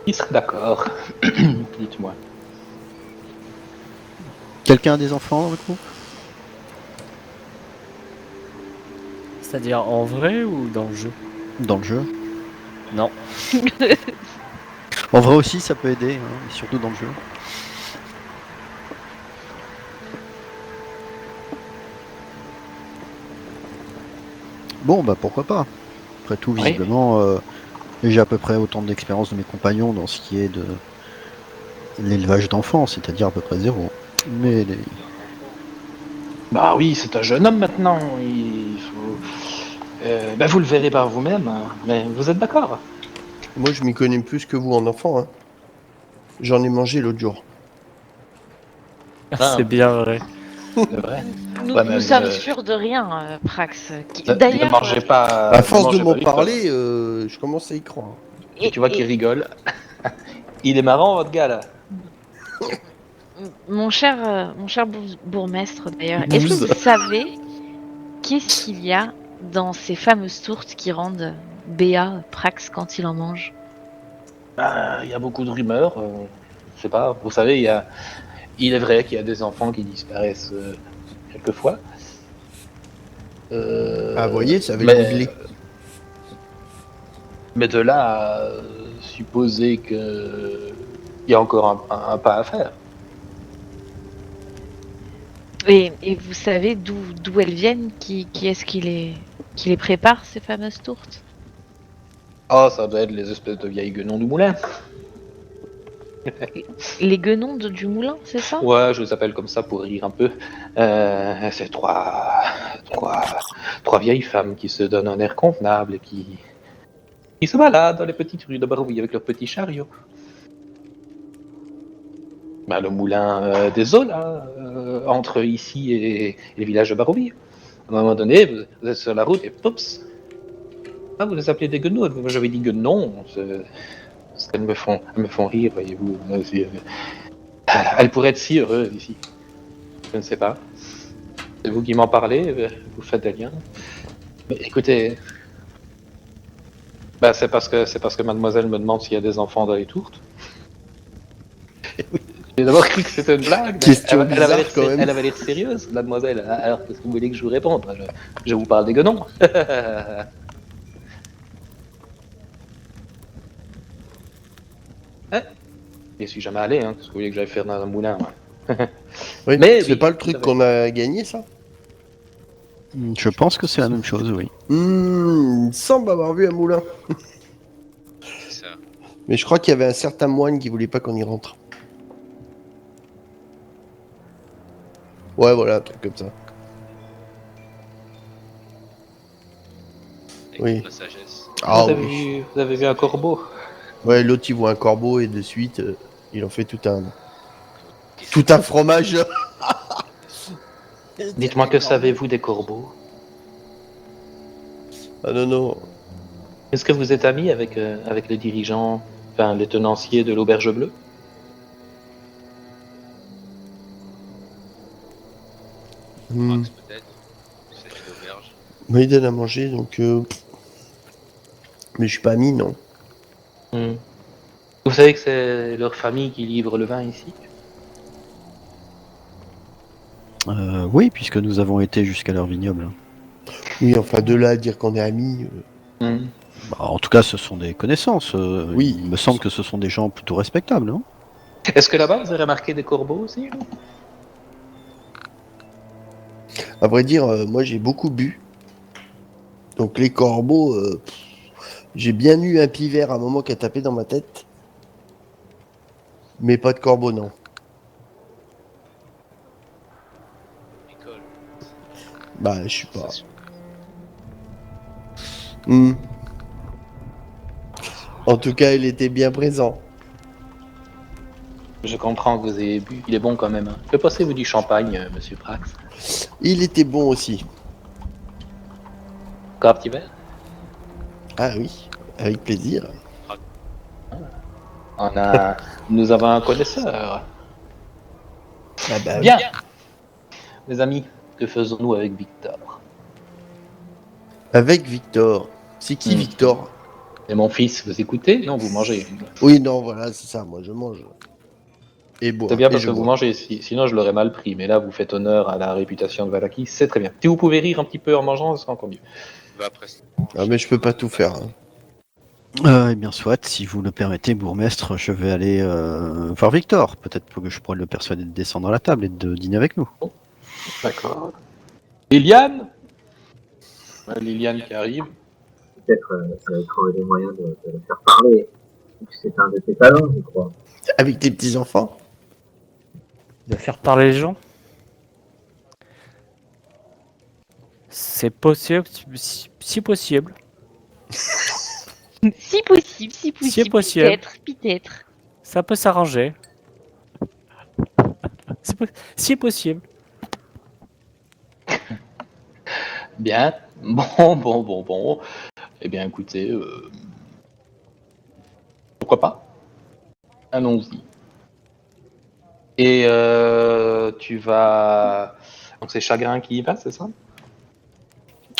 [SPEAKER 1] Il serait d'accord. Dites-moi.
[SPEAKER 5] Quelqu'un a des enfants dans le groupe?
[SPEAKER 3] C'est-à-dire en vrai ou dans le jeu?
[SPEAKER 5] Dans le jeu.
[SPEAKER 3] Non.
[SPEAKER 5] En vrai aussi, ça peut aider, hein, mais surtout dans le jeu. Bon, bah pourquoi pas. Après tout,
[SPEAKER 1] Oui.
[SPEAKER 5] visiblement, j'ai à peu près autant d'expérience de mes compagnons dans ce qui est de l'élevage d'enfants, c'est-à-dire à peu près 0. Mais
[SPEAKER 1] Bah oui, c'est un jeune homme maintenant. Il faut. Ben vous le verrez par vous-même. Hein. Mais vous êtes d'accord?
[SPEAKER 2] Moi, je m'y connais plus que vous en enfant. Hein. J'en ai mangé l'autre jour.
[SPEAKER 3] C'est bien vrai.
[SPEAKER 1] C'est vrai.
[SPEAKER 6] Nous,
[SPEAKER 1] Ouais, mais
[SPEAKER 6] nous sommes
[SPEAKER 1] ne-
[SPEAKER 6] sûrs de rien, Prax.
[SPEAKER 1] Ne
[SPEAKER 6] D'ailleurs,
[SPEAKER 1] mangez pas.
[SPEAKER 2] À force
[SPEAKER 1] ne
[SPEAKER 2] de
[SPEAKER 1] mangez
[SPEAKER 2] m'en
[SPEAKER 1] pas Victor.
[SPEAKER 2] parler, je commence à y croire.
[SPEAKER 1] Et tu vois qu'il rigole. Il est marrant, votre gars là.
[SPEAKER 6] mon cher bourgmestre, d'ailleurs, est-ce que
[SPEAKER 2] Bouze.
[SPEAKER 6] vous savez qu'est-ce qu'il y a dans ces fameuses tourtes qui rendent Béat Prax quand il en mange?
[SPEAKER 1] Il y a beaucoup de rumeurs. Je sais pas. Vous savez, il est vrai qu'il y a des enfants qui disparaissent quelquefois.
[SPEAKER 2] Ah, vous voyez, ça avait
[SPEAKER 1] mais,
[SPEAKER 2] googlé.
[SPEAKER 1] mais de là à supposer que il y a encore un pas à faire.
[SPEAKER 6] Et vous savez d'où elles viennent? Qui est-ce qui les prépare, ces fameuses tourtes?
[SPEAKER 1] Oh, ça doit être les espèces de vieilles guenons du moulin.
[SPEAKER 6] Les guenons du moulin, c'est ça?
[SPEAKER 1] Ouais, je les appelle comme ça pour rire un peu. C'est trois vieilles femmes qui se donnent un air convenable et qui se baladent dans les petites rues de Barouille avec leurs petits chariots. Bah, le moulin des eaux, là, entre ici et le village de Barouille. À un moment donné, vous êtes sur la route et pops. Ah, vous les appelez des guenons. Moi, j'avais dit guenons. Parce qu'elles me font rire, voyez-vous. Elles pourraient être si heureuses ici. Je ne sais pas. C'est vous qui m'en parlez, vous faites des liens. Mais écoutez, bah c'est parce que mademoiselle me demande s'il y a des enfants dans les tourtes. J'ai d'abord cru que c'était une blague. Mais
[SPEAKER 2] Question
[SPEAKER 1] elle avait
[SPEAKER 2] bizarre,
[SPEAKER 1] l'air
[SPEAKER 2] quand même.
[SPEAKER 1] elle avait l'air sérieuse, mademoiselle. Alors qu'est-ce que vous voulez que je vous réponde? Je vous parle des guenons. Hein? Je suis jamais allé, hein. Qu'est-ce que vous voulez que j'aille faire dans un moulin, moi?
[SPEAKER 2] Oui,
[SPEAKER 1] Mais
[SPEAKER 2] c'est
[SPEAKER 1] oui,
[SPEAKER 2] pas le truc
[SPEAKER 1] tout à fait.
[SPEAKER 2] qu'on a gagné, ça?
[SPEAKER 5] je pense que c'est la même chose, oui.
[SPEAKER 2] Il me semble avoir vu un moulin.
[SPEAKER 8] C'est ça.
[SPEAKER 2] Mais je crois qu'il y avait un certain moine qui voulait pas qu'on y rentre. Ouais, voilà, un truc comme ça.
[SPEAKER 8] Avec
[SPEAKER 2] Oui.
[SPEAKER 8] la sagesse.
[SPEAKER 2] Ah
[SPEAKER 1] vous, avez
[SPEAKER 2] oui.
[SPEAKER 1] vu, vous avez vu un corbeau?
[SPEAKER 2] Ouais, l'autre il voit un corbeau et de suite, il en fait tout un fromage.
[SPEAKER 1] Dites-moi, que savez-vous des corbeaux?
[SPEAKER 2] Ah non, non.
[SPEAKER 1] Est-ce que vous êtes ami avec les dirigeants, enfin les tenanciers de l'Auberge Bleue?
[SPEAKER 2] Hmm.
[SPEAKER 8] Max, peut-être. C'est une auberge.
[SPEAKER 2] Mais il donne à manger, donc... Mais je suis pas ami, non.
[SPEAKER 1] Hmm. Vous savez que c'est leur famille qui livre le vin ici?
[SPEAKER 5] Oui, puisque nous avons été jusqu'à leur vignoble.
[SPEAKER 2] Oui, enfin, de là à dire qu'on est amis...
[SPEAKER 1] Hmm.
[SPEAKER 5] Bah, en tout cas, ce sont des connaissances.
[SPEAKER 2] Oui.
[SPEAKER 5] Il me semble que ce sont des gens plutôt respectables, non?
[SPEAKER 1] Est-ce que là-bas, vous avez remarqué des corbeaux aussi?
[SPEAKER 2] À vrai dire, moi j'ai beaucoup bu. Donc les corbeaux, j'ai bien eu un pivert à un moment qui a tapé dans ma tête. Mais pas de corbeaux, non.
[SPEAKER 8] École.
[SPEAKER 2] Bah, je sais pas.
[SPEAKER 8] C'est sûr.
[SPEAKER 2] Hmm. En tout cas, il était bien présent.
[SPEAKER 1] Je comprends que vous ayez bu. Il est bon quand même. Hein. Je peux passer vous du champagne, monsieur Prax.
[SPEAKER 2] Il était bon aussi.
[SPEAKER 1] Encore un petit verre?
[SPEAKER 2] Ah oui, avec plaisir.
[SPEAKER 1] Nous avons un connaisseur.
[SPEAKER 2] Ah bah oui.
[SPEAKER 1] Bien. Mes amis, que faisons-nous avec Victor?
[SPEAKER 2] Avec Victor. C'est qui Victor?
[SPEAKER 1] Et mon fils, vous écoutez? Non, vous mangez.
[SPEAKER 2] Oui, non, voilà, c'est ça. Moi, je mange. Et bois.
[SPEAKER 1] C'est bien
[SPEAKER 2] Et
[SPEAKER 1] parce
[SPEAKER 2] je
[SPEAKER 1] que vous
[SPEAKER 2] bois.
[SPEAKER 1] mangez, sinon je l'aurais mal pris. Mais là, vous faites honneur à la réputation de Valaki, c'est très bien. Si vous pouvez rire un petit peu en mangeant, ce sera encore mieux.
[SPEAKER 8] Va après ça.
[SPEAKER 2] Ah, mais je peux pas tout faire. Hein.
[SPEAKER 5] Eh bien, soit, si vous le permettez, bourgmestre, je vais aller voir Victor. Peut-être que je pourrais le persuader de descendre à la table et de dîner avec nous.
[SPEAKER 1] D'accord. Liliane? Liliane qui arrive.
[SPEAKER 4] Peut-être ça va trouver des moyens de le faire parler. C'est un de tes talents, je crois.
[SPEAKER 2] Avec tes petits-enfants?
[SPEAKER 3] De faire parler les gens. C'est possible, si possible.
[SPEAKER 6] Si possible, si possible.
[SPEAKER 3] possible.
[SPEAKER 6] Peut-être.
[SPEAKER 3] Ça peut s'arranger. Si possible.
[SPEAKER 1] Bien. Bon. Eh bien, écoutez, pourquoi pas? Allons-y. Et tu vas... Donc c'est Chagrin qui y va, c'est ça?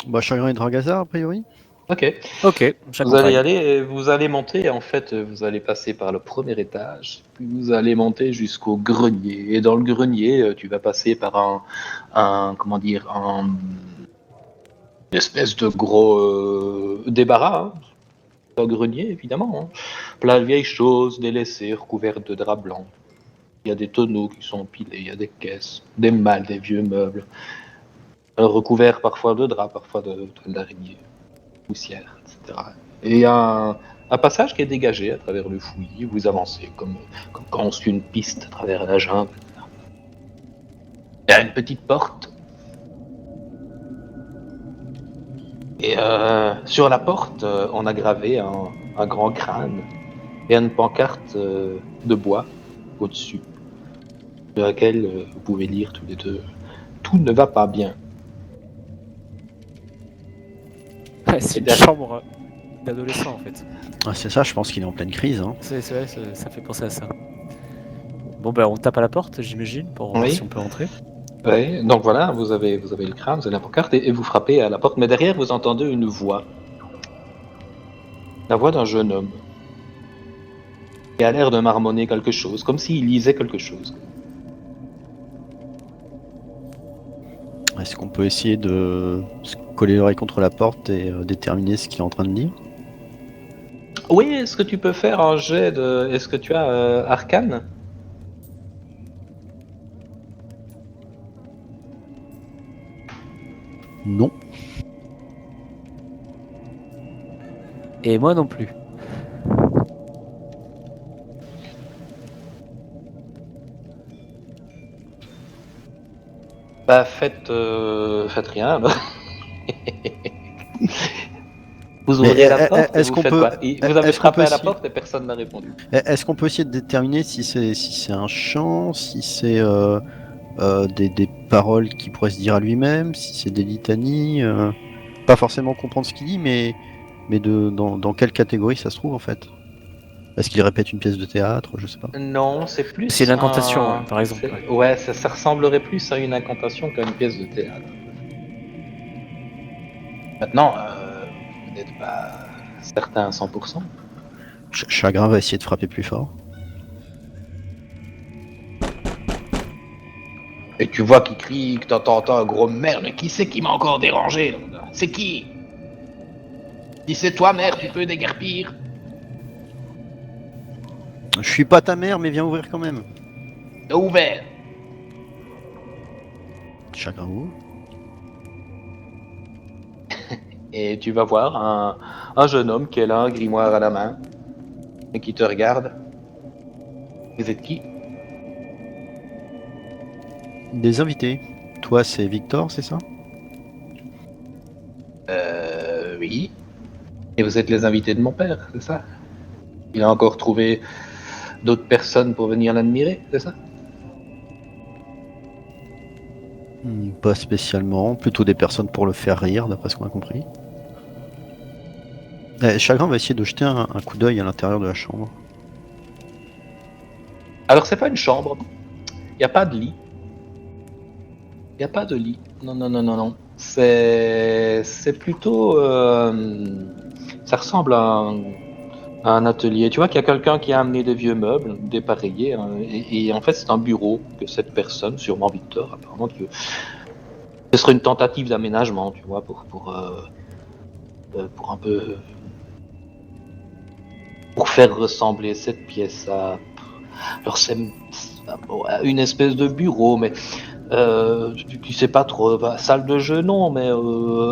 [SPEAKER 5] Bah, Chagrin et Dragazar, a priori.
[SPEAKER 1] Ok.
[SPEAKER 3] Ok,
[SPEAKER 1] Vous allez y aller et vous allez monter, en fait, vous allez passer par le premier étage, puis vous allez monter jusqu'au grenier. Et dans le grenier, tu vas passer par une espèce de gros débarras, hein. Un grenier, évidemment. Hein. Plein de vieilles choses délaissées, recouvertes de draps blancs. Il y a des tonneaux qui sont empilés, il y a des caisses, des malles, des vieux meubles, recouverts parfois de draps, parfois de toiles d'araignée, poussière, etc. Et il y a un passage qui est dégagé à travers le fouillis, vous avancez comme quand on suit une piste à travers la jungle. Il y a une petite porte. Et sur la porte, on a gravé un grand crâne et une pancarte de bois au-dessus, de laquelle vous pouvez lire tous les deux. Tout ne va pas bien.
[SPEAKER 3] C'est une chambre d'adolescent en fait.
[SPEAKER 5] Ah, c'est ça, je pense qu'il est en pleine crise. Hein.
[SPEAKER 3] C'est vrai, ça fait penser à ça. Bon ben on tape à la porte, j'imagine, pour voir
[SPEAKER 1] Oui.
[SPEAKER 3] si on peut entrer.
[SPEAKER 1] Ouais, donc voilà, vous avez le crâne, vous avez la pancarte et vous frappez à la porte, mais derrière vous entendez une voix. La voix d'un jeune homme. Qui a l'air de marmonner quelque chose, comme s'il lisait quelque chose.
[SPEAKER 5] Est-ce qu'on peut essayer de se coller l'oreille contre la porte et déterminer ce qu'il est en train de dire?
[SPEAKER 1] Oui, est-ce que tu peux faire un jet de... Est-ce que tu as Arcane?
[SPEAKER 5] Non.
[SPEAKER 3] Et moi non plus.
[SPEAKER 1] Bah faites rien alors. Vous ouvrez la porte et
[SPEAKER 5] est-ce
[SPEAKER 1] vous
[SPEAKER 5] qu'on
[SPEAKER 1] faites
[SPEAKER 5] peut-
[SPEAKER 1] quoi? Vous avez
[SPEAKER 5] est-ce qu'on
[SPEAKER 1] frappé
[SPEAKER 5] peut
[SPEAKER 1] à la
[SPEAKER 5] essayer-
[SPEAKER 1] porte et personne n'a répondu.
[SPEAKER 5] Est-ce qu'on peut essayer de déterminer si c'est un chant, si c'est des paroles qu'il pourrait se dire à lui-même, si c'est des litanies, pas forcément comprendre ce qu'il dit, mais dans quelle catégorie ça se trouve en fait? Est-ce qu'il répète une pièce de théâtre? Je sais pas.
[SPEAKER 1] Non, c'est plus.
[SPEAKER 3] C'est une incantation, hein, par exemple.
[SPEAKER 1] Ouais, ça ressemblerait plus à une incantation qu'à une pièce de théâtre. Maintenant, vous n'êtes pas certain à 100%.
[SPEAKER 5] Chagrin va essayer de frapper plus fort.
[SPEAKER 1] Et tu vois qu'il crie, que t'entends un gros merde. Qui c'est qui m'a encore dérangé? C'est qui? Si c'est toi, merde, tu peux déguerpir.
[SPEAKER 5] Je suis pas ta mère, mais viens ouvrir quand même.
[SPEAKER 1] T'as ouvert.
[SPEAKER 5] Chagrin ouvre.
[SPEAKER 1] Et tu vas voir un jeune homme qui est là, un grimoire à la main, et qui te regarde. Vous êtes qui?
[SPEAKER 5] Des invités. Toi, c'est Victor, c'est ça?
[SPEAKER 1] Oui. Et vous êtes les invités de mon père, c'est ça? Il a encore trouvé d'autres personnes pour venir l'admirer, c'est ça?
[SPEAKER 5] Pas spécialement. Plutôt des personnes pour le faire rire, d'après ce qu'on a compris. Chagrin va essayer de jeter un coup d'œil à l'intérieur de la chambre.
[SPEAKER 1] Alors c'est pas une chambre. Il n'y a pas de lit. Il n'y a pas de lit. Non, non, non, non, non. C'est plutôt... ça ressemble à un atelier. Tu vois qu'il y a quelqu'un qui a amené des vieux meubles, dépareillés, hein, et en fait c'est un bureau que cette personne, sûrement Victor, apparemment, ce serait une tentative d'aménagement, tu vois, pour un peu... pour faire ressembler cette pièce à... Alors c'est une espèce de bureau, mais tu sais pas trop, salle de jeu non, mais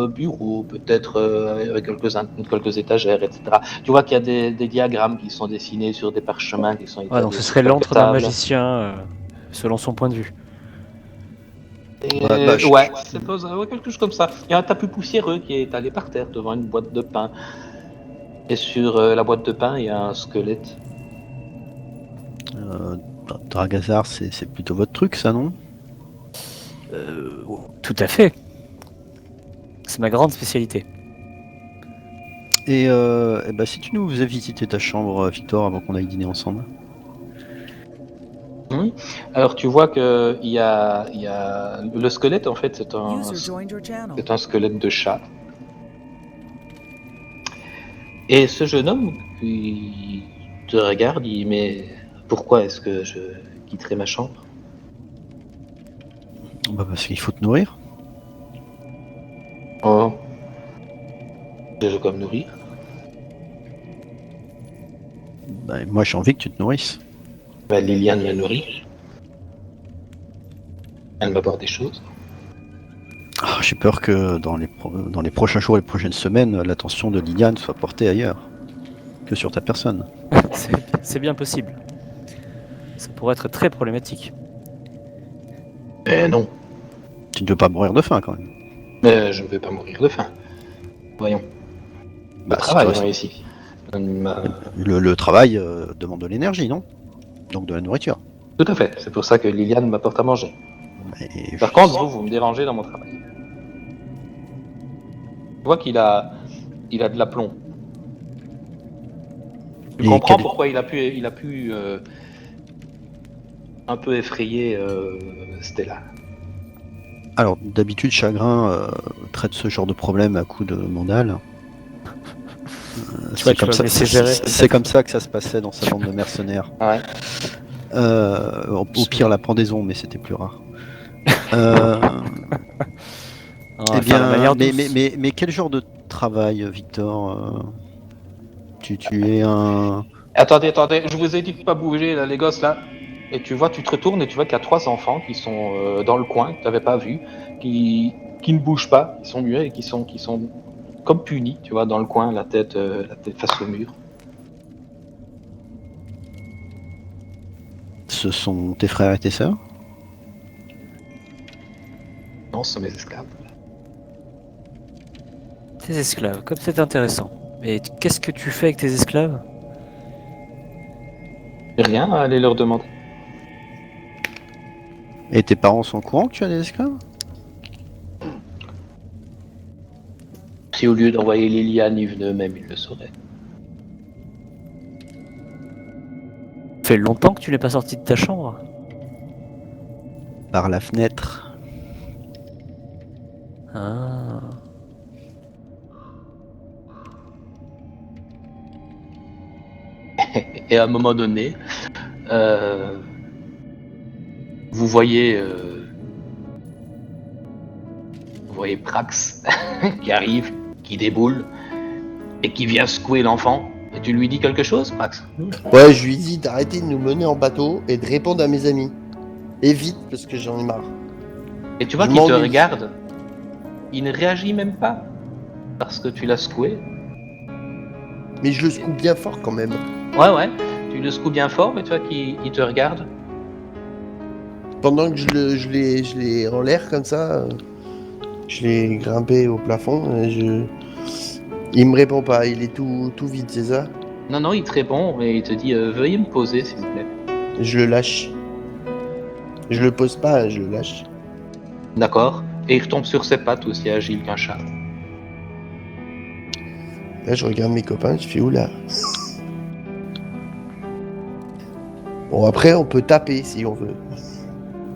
[SPEAKER 1] bureau peut-être avec quelques étagères, etc. Tu vois qu'il y a des diagrammes qui sont dessinés sur des parchemins qui sont étalés
[SPEAKER 3] donc ce
[SPEAKER 1] sur
[SPEAKER 3] serait l'antre d'un
[SPEAKER 1] table.
[SPEAKER 3] magicien, selon son point de vue.
[SPEAKER 1] Et,
[SPEAKER 5] Ouais,
[SPEAKER 1] c'est quelque chose comme ça. Il y a un tapis poussiéreux qui est étalé par terre devant une boîte de pain. Et sur la boîte de pain, il y a un squelette.
[SPEAKER 5] Dragazar, c'est plutôt votre truc, ça, non?
[SPEAKER 3] Tout à fait. C'est ma grande spécialité.
[SPEAKER 5] Et bah, si tu nous faisais visiter ta chambre, Victor, avant qu'on aille dîner ensemble.
[SPEAKER 1] Alors tu vois que il y a le squelette en fait c'est un squelette de chat. Et ce jeune homme qui te regarde, il dit mais pourquoi est-ce que je quitterai ma chambre?
[SPEAKER 5] Bah, parce qu'il faut te nourrir.
[SPEAKER 1] Oh, je veux comme nourrir.
[SPEAKER 5] Bah, moi, j'ai envie que tu te nourrisses.
[SPEAKER 1] Bah, Liliane m'a nourri. Elle m'apporte des choses.
[SPEAKER 5] Ah, j'ai peur que dans les prochains jours et les prochaines semaines, l'attention de Liliane soit portée ailleurs que sur ta personne.
[SPEAKER 3] C'est bien possible. Ça pourrait être très problématique.
[SPEAKER 1] Eh non,
[SPEAKER 5] Tu ne veux pas mourir de faim quand même.
[SPEAKER 1] mais je ne vais pas mourir de faim. Voyons.
[SPEAKER 5] Bah,
[SPEAKER 1] Le
[SPEAKER 5] si
[SPEAKER 1] travail,
[SPEAKER 5] tu restes-
[SPEAKER 1] moi, ici.
[SPEAKER 5] Le travail demande de l'énergie, non? Donc de la nourriture.
[SPEAKER 1] Tout à fait. C'est pour ça que Liliane m'apporte à manger.
[SPEAKER 5] Et
[SPEAKER 1] Par contre, vous me dérangez dans mon travail. Je vois qu'il a de l'aplomb. Tu
[SPEAKER 5] Et
[SPEAKER 1] comprends
[SPEAKER 5] quel-
[SPEAKER 1] pourquoi il a pu un peu effrayer Stella.
[SPEAKER 5] Alors, d'habitude, Chagrin traite ce genre de problème à coups de mandale.
[SPEAKER 3] Tu vas me laisser gérer.
[SPEAKER 5] C'est comme ça que ça se passait dans sa bande de mercenaires.
[SPEAKER 1] Ouais.
[SPEAKER 5] Au pire, la pendaison, mais c'était plus rare. Eh bien, mais quel genre de travail, Victor? Tu es un...
[SPEAKER 1] Attendez, je vous ai dit de pas bouger là, les gosses là. Et tu vois, tu te retournes et tu vois qu'il y a 3 enfants qui sont dans le coin, que tu n'avais pas vu, qui ne bougent pas, qui sont muets et qui sont comme punis, tu vois, dans le coin, la tête face au mur.
[SPEAKER 5] Ce sont tes frères et tes sœurs?
[SPEAKER 1] Non, ce sont mes esclaves.
[SPEAKER 3] Tes esclaves, comme c'est intéressant. Mais qu'est-ce que tu fais avec tes esclaves?
[SPEAKER 1] Rien à aller leur demander.
[SPEAKER 5] Et tes parents sont au courant que tu as des esclaves?
[SPEAKER 1] Si au lieu d'envoyer Liliane, ils venaient eux-mêmes, ils le sauraient.
[SPEAKER 3] Ça fait longtemps que tu n'es pas sorti de ta chambre?
[SPEAKER 5] Par la fenêtre.
[SPEAKER 3] Ah.
[SPEAKER 1] Et à un moment donné, vous voyez Prax qui arrive, qui déboule et qui vient secouer l'enfant Et tu lui dis quelque chose, Max?
[SPEAKER 2] Ouais, je lui dis d'arrêter de nous mener en bateau et de répondre à mes amis. Et vite, parce que j'en ai marre.
[SPEAKER 1] Et tu vois
[SPEAKER 2] Je
[SPEAKER 1] qu'il te
[SPEAKER 2] m'ennuie.
[SPEAKER 1] regarde. Il ne réagit même pas. Parce que tu l'as secoué.
[SPEAKER 2] Mais je le secoue bien fort quand même.
[SPEAKER 1] Ouais. Tu le secoues bien fort, mais tu vois qu'il te regarde.
[SPEAKER 2] Pendant que je l'ai en l'air comme ça, je l'ai grimpé au plafond. Il me répond pas, il est tout vide, c'est ça?
[SPEAKER 1] Non, il te répond et il te dit veuillez me poser, s'il vous plaît.
[SPEAKER 2] Je le lâche. Je le pose pas, je le lâche.
[SPEAKER 1] D'accord. Et il retombe sur ses pattes aussi agile qu'un chat.
[SPEAKER 2] Là, je regarde mes copains, je fais oula. Bon, après, on peut taper si on veut.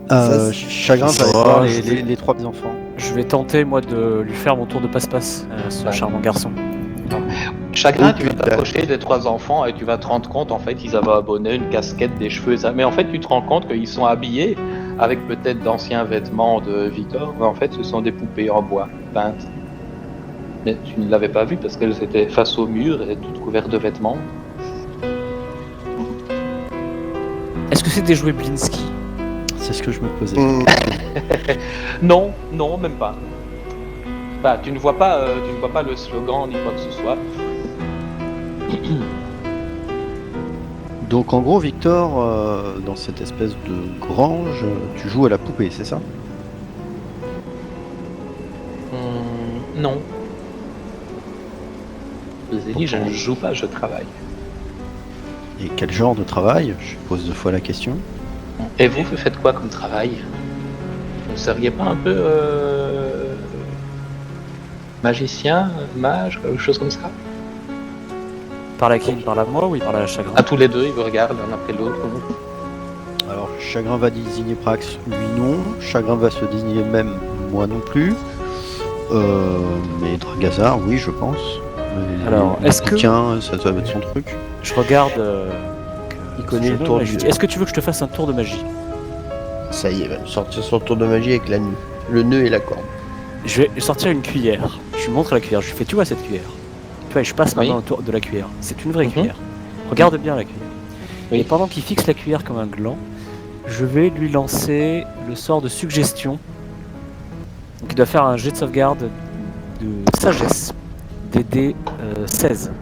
[SPEAKER 2] Ça,
[SPEAKER 5] Chagrin
[SPEAKER 3] ça
[SPEAKER 5] va aller
[SPEAKER 3] va,
[SPEAKER 5] voir
[SPEAKER 3] je vais-
[SPEAKER 5] les trois petits-enfants.
[SPEAKER 3] Je vais tenter, moi, de lui faire mon tour de passe-passe à ce
[SPEAKER 1] Ouais.
[SPEAKER 3] charmant garçon.
[SPEAKER 1] Chagrin,
[SPEAKER 2] Oh,
[SPEAKER 1] tu vas
[SPEAKER 2] putain.
[SPEAKER 1] t'approcher des 3 enfants et tu vas te rendre compte, en fait, ils avaient un bonnet, une casquette, des cheveux et ça. Mais en fait, tu te rends compte qu'ils sont habillés avec peut-être d'anciens vêtements de Victor. Mais en fait, ce sont des poupées en bois peintes. Mais tu ne l'avais pas vu parce qu'elles étaient face au mur et toutes couvertes de vêtements.
[SPEAKER 3] Est-ce que c'est des jouets Blinsky?
[SPEAKER 5] C'est ce que je me posais.
[SPEAKER 1] Non, même pas. Bah, tu ne vois pas le slogan ni quoi que ce soit.
[SPEAKER 5] Donc en gros, Victor, dans cette espèce de grange, tu joues à la poupée, c'est ça?
[SPEAKER 1] Non. Je vous ai dit, je ne joue pas, je travaille.
[SPEAKER 5] Et quel genre de travail? Je pose 2 fois la question.
[SPEAKER 1] Et vous faites quoi comme travail? Vous ne seriez pas un peu magicien, mage, quelque chose comme ça?
[SPEAKER 3] Par la qui? Par la moi ou il parle à la Chagrin?
[SPEAKER 1] À tous les deux, ils vous regardent l'un après l'autre.
[SPEAKER 5] Alors, Chagrin va désigner Prax, lui non. Chagrin va se désigner même, moi non plus. Mais Dragazar, oui, je pense. Mais
[SPEAKER 3] Alors, est-ce que-
[SPEAKER 5] Tiens, ça doit être son truc.
[SPEAKER 3] Je regarde.
[SPEAKER 2] Il connaît le tour du...
[SPEAKER 3] Est-ce que tu veux que je te fasse un tour de magie?
[SPEAKER 2] Ça y est, il va sortir son tour de magie avec la nuit. Le nœud et la corde.
[SPEAKER 3] Je vais sortir une cuillère. Je lui montre la cuillère. Je lui fais, tu vois cette cuillère? Tu vois, je passe
[SPEAKER 1] Oui.
[SPEAKER 3] maintenant autour de la cuillère. C'est une vraie
[SPEAKER 1] Mhm.
[SPEAKER 3] cuillère. Regarde bien la cuillère.
[SPEAKER 1] Oui.
[SPEAKER 3] Et pendant qu'il fixe la cuillère comme un gland, je vais lui lancer le sort de suggestion. Donc il doit faire un jet de sauvegarde de sagesse. DD 16.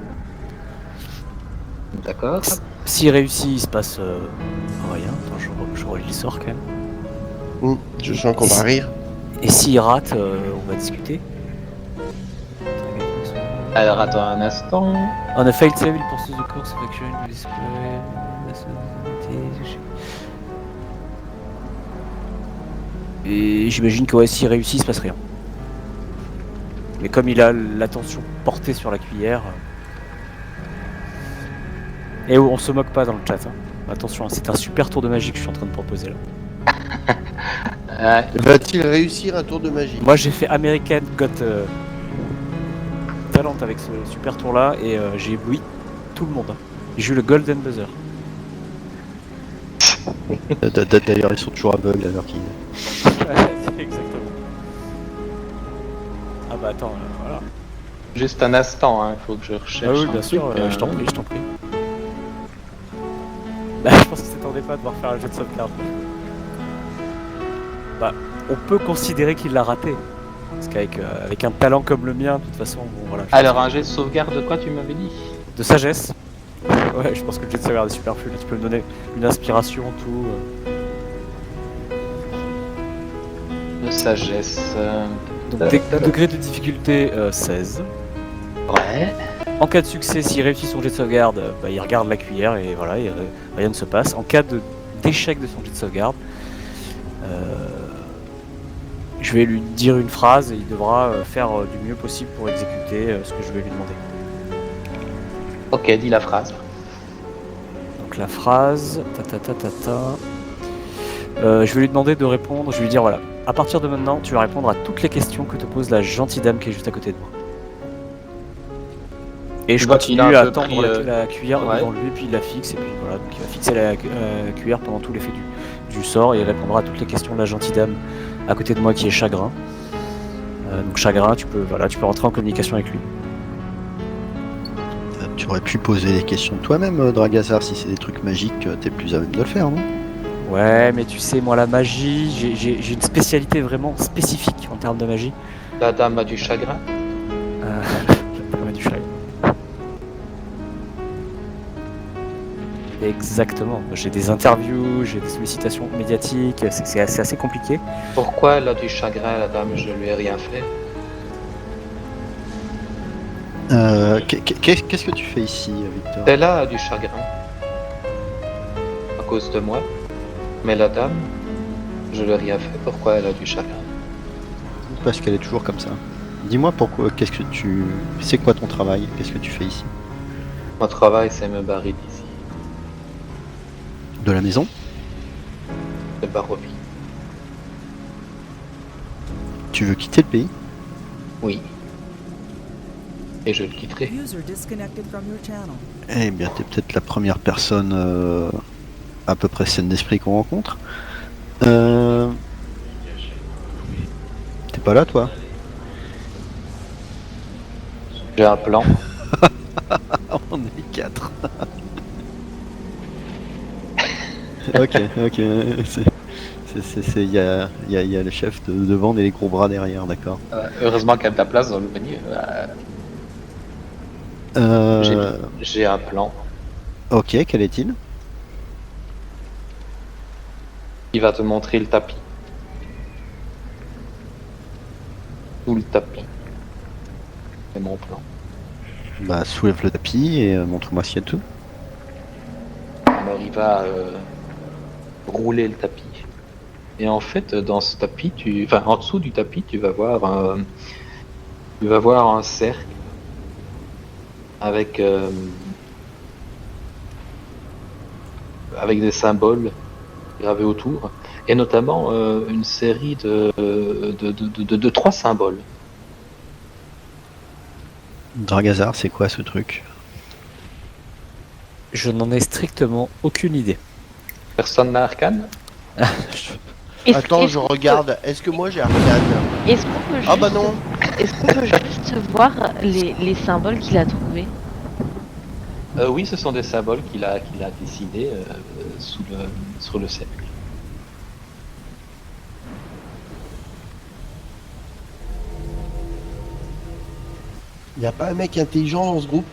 [SPEAKER 1] D'accord.
[SPEAKER 3] S'il réussit, il se passe rien. Attends, je relis le sort quand même.
[SPEAKER 2] Je sens qu'on va rire.
[SPEAKER 3] Et s'il rate, on va discuter.
[SPEAKER 1] Alors attends un instant.
[SPEAKER 3] On a failed save, il poursuit the course of action to display. Et j'imagine que ouais, s'il réussit, il se passe rien. Mais comme il a l'attention portée sur la cuillère. Et on se moque pas dans le chat. Hein. Attention, c'est un super tour de magie que je suis en train de proposer là.
[SPEAKER 2] Va-t-il réussir un tour de magie?
[SPEAKER 3] Moi j'ai fait American Got Talent avec ce super tour là et j'ai ébloui tout le monde. Hein. J'ai eu le Golden Buzzer.
[SPEAKER 5] D'ailleurs, ils sont toujours aveugles alors qu'ils...
[SPEAKER 3] Exactement. Ah bah attends, voilà.
[SPEAKER 1] Juste un instant, il faut que je recherche.
[SPEAKER 3] Ah oui,
[SPEAKER 1] un
[SPEAKER 3] bien sûr,
[SPEAKER 1] truc,
[SPEAKER 3] je t'en prie, je t'en prie. Bah, je pense que t'attendais pas à devoir faire un jet de sauvegarde. Bah, on peut considérer qu'il l'a raté. Parce qu'avec avec un talent comme le mien, de toute façon, bon voilà. je
[SPEAKER 1] Alors
[SPEAKER 3] pense
[SPEAKER 1] un jet de sauvegarde de quoi tu m'avais dit?
[SPEAKER 3] que- De sagesse. Ouais, je pense que le jet de sauvegarde est superflu. Là, tu peux me donner une inspiration, tout.
[SPEAKER 1] De sagesse.
[SPEAKER 3] Donc, degré de difficulté 16.
[SPEAKER 1] Ouais.
[SPEAKER 3] En cas de succès, s'il réussit son jet de sauvegarde, bah, il regarde la cuillère et voilà, rien ne se passe. En cas d'échec de son jet de sauvegarde, je vais lui dire une phrase et il devra faire du mieux possible pour exécuter ce que je vais lui demander.
[SPEAKER 1] Ok, dis la phrase.
[SPEAKER 3] Donc la phrase, je vais lui demander de répondre, je vais lui dire voilà, à partir de maintenant, tu vas répondre à toutes les questions que te pose la gentille dame qui est juste à côté de moi. Et je
[SPEAKER 1] vois qu'il
[SPEAKER 3] continue
[SPEAKER 1] a un
[SPEAKER 3] à
[SPEAKER 1] peu
[SPEAKER 3] tendre
[SPEAKER 1] pris,
[SPEAKER 3] la cuillère
[SPEAKER 1] ouais.
[SPEAKER 3] devant lui, puis il la fixe, et puis voilà, donc il va fixer la cuillère pendant tout l'effet du sort, et il répondra à toutes les questions de la gentille dame à côté de moi qui est Chagrin. Donc Chagrin, tu peux rentrer en communication avec lui.
[SPEAKER 5] Tu aurais pu poser les questions toi-même, Dragazar, si c'est des trucs magiques, t'es plus à même de le faire, non?
[SPEAKER 3] Ouais, mais tu sais, moi, la magie, j'ai une spécialité vraiment spécifique en termes de magie.
[SPEAKER 1] La dame a du chagrin.
[SPEAKER 3] La dame du chagrin. Exactement. J'ai des interviews, j'ai des sollicitations médiatiques, c'est assez compliqué.
[SPEAKER 1] Pourquoi elle a du chagrin, la dame? Je lui ai rien fait.
[SPEAKER 5] Qu'est-ce que tu fais ici, Victor?
[SPEAKER 1] Stella a du chagrin. À cause de moi. Mais la dame, je lui ai rien fait. Pourquoi elle a du chagrin?
[SPEAKER 5] Parce qu'elle est toujours comme ça. Dis-moi pourquoi, c'est quoi ton travail? Qu'est-ce que tu fais ici?
[SPEAKER 1] Mon travail, c'est me barrer d'ici.
[SPEAKER 5] De la maison?
[SPEAKER 1] De Barovie.
[SPEAKER 5] Tu veux quitter le pays?
[SPEAKER 1] Oui. Et je le quitterai.
[SPEAKER 5] Eh bien, t'es peut-être la première personne à peu près saine d'esprit qu'on rencontre. T'es pas là, toi?
[SPEAKER 1] J'ai un plan.
[SPEAKER 5] On est 4. Ok. Il y a le chef devant et les gros bras derrière, d'accord.
[SPEAKER 1] Heureusement qu'elle a de la place dans le menu. J'ai un plan.
[SPEAKER 5] Ok, quel est-il?
[SPEAKER 1] Il va te montrer le tapis. Tout le tapis. C'est mon plan.
[SPEAKER 5] Bah, soulève le tapis et montre-moi s'il y a tout.
[SPEAKER 1] Alors il va rouler le tapis. Et en fait, dans ce tapis, en dessous du tapis, tu vas voir un cercle avec des symboles gravés autour, et notamment une série de 3 symboles.
[SPEAKER 5] Dragazar, c'est quoi ce truc?
[SPEAKER 3] Je n'en ai strictement aucune idée.
[SPEAKER 1] Personne n'a arcane?
[SPEAKER 2] Attends, je regarde. Est-ce que moi j'ai arcane?
[SPEAKER 6] Est-ce qu'on peut juste,
[SPEAKER 2] Ah bah non.
[SPEAKER 6] Est-ce qu'on peut juste voir les symboles qu'il a trouvés?
[SPEAKER 1] Oui, ce sont des symboles qu'il a dessinés sur le cercle.
[SPEAKER 2] Y a pas un mec intelligent dans ce groupe?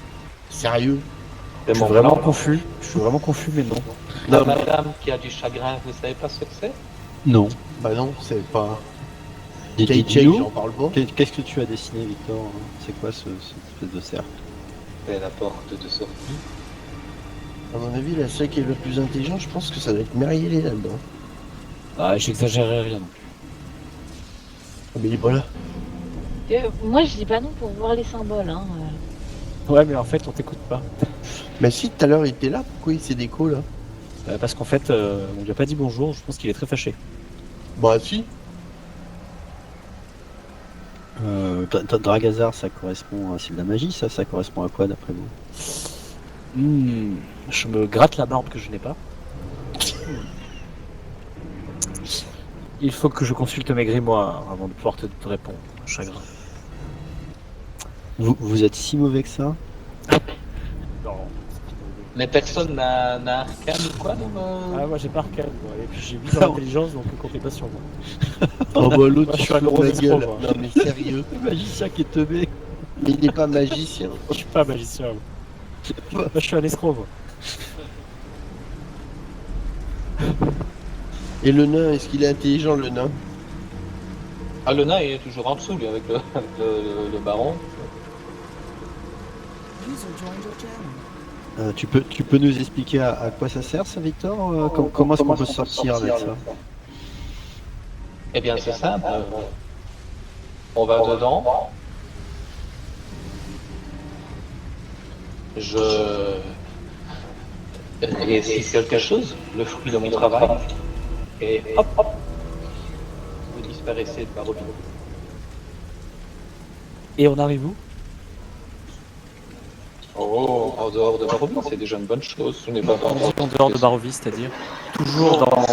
[SPEAKER 2] Sérieux?
[SPEAKER 1] C'est
[SPEAKER 3] Je suis
[SPEAKER 1] mon
[SPEAKER 3] vraiment
[SPEAKER 1] plan.
[SPEAKER 3] confus. Je suis vraiment confus, mais non.
[SPEAKER 1] La madame qui a du chagrin, vous savez pas ce que c'est?
[SPEAKER 5] Non.
[SPEAKER 2] Bah non, c'est pas.
[SPEAKER 5] Dis-nous.
[SPEAKER 2] Kate, j'en parle pas.
[SPEAKER 5] Qu'est-ce que tu as dessiné, Victor? C'est quoi ce espèce de cercle?
[SPEAKER 1] C'est la porte de sortie.
[SPEAKER 2] À mon avis, la seule qui est le plus intelligent, je pense que ça doit être Marielle là-dedans.
[SPEAKER 3] Ah, j'exagérerais rien non plus.
[SPEAKER 2] Ah, mais il est pas là.
[SPEAKER 6] Moi, je dis pas non pour voir les symboles. Hein.
[SPEAKER 3] Ouais, mais en fait, on t'écoute pas.
[SPEAKER 2] Mais si, tout à l'heure il était là, pourquoi il s'est déco là?
[SPEAKER 3] Parce qu'en fait, on lui a pas dit bonjour, je pense qu'il est très fâché.
[SPEAKER 2] Bah si.
[SPEAKER 5] Dragazar, ça correspond à... C'est de la magie, ça correspond à quoi d'après vous?
[SPEAKER 3] Je me gratte la barbe que je n'ai pas. Il faut que je consulte mes grimoires avant de pouvoir te répondre, chagrin.
[SPEAKER 5] Vous êtes si mauvais que ça?
[SPEAKER 3] Non.
[SPEAKER 1] Mais personne n'a arcane ou quoi
[SPEAKER 3] Ah, moi j'ai pas arcane, moi. Et puis j'ai 8 ans d'intelligence, donc ne comptez pas sur moi.
[SPEAKER 2] Oh bah l'autre,
[SPEAKER 3] Moi, je
[SPEAKER 2] tu
[SPEAKER 3] suis un
[SPEAKER 2] fous
[SPEAKER 3] gros
[SPEAKER 2] la
[SPEAKER 3] escroc,
[SPEAKER 2] gueule.
[SPEAKER 3] moi.
[SPEAKER 2] Non mais sérieux.
[SPEAKER 5] Le magicien qui est teubé.
[SPEAKER 2] Mais il n'est pas magicien.
[SPEAKER 3] Je suis pas magicien, moi. Moi je suis un escroc, moi.
[SPEAKER 2] Et le nain, est-ce qu'il est intelligent le nain?
[SPEAKER 1] Ah, le nain il est toujours en dessous, lui, avec le baron.
[SPEAKER 5] Tu peux nous expliquer à quoi ça sert, ça, Victor? Comment est-ce qu'on peut sortir avec ça?
[SPEAKER 1] Eh bien, c'est simple. On va dedans. Je réussis quelque chose, le fruit de mon travail. Et hop, hop. Vous disparaissez de Barovie.
[SPEAKER 3] Et on arrive où?
[SPEAKER 1] Oh, en dehors de Barovie, c'est déjà une bonne chose. Ce n'est pas
[SPEAKER 3] En dehors de Barovie, c'est-à-dire toujours dans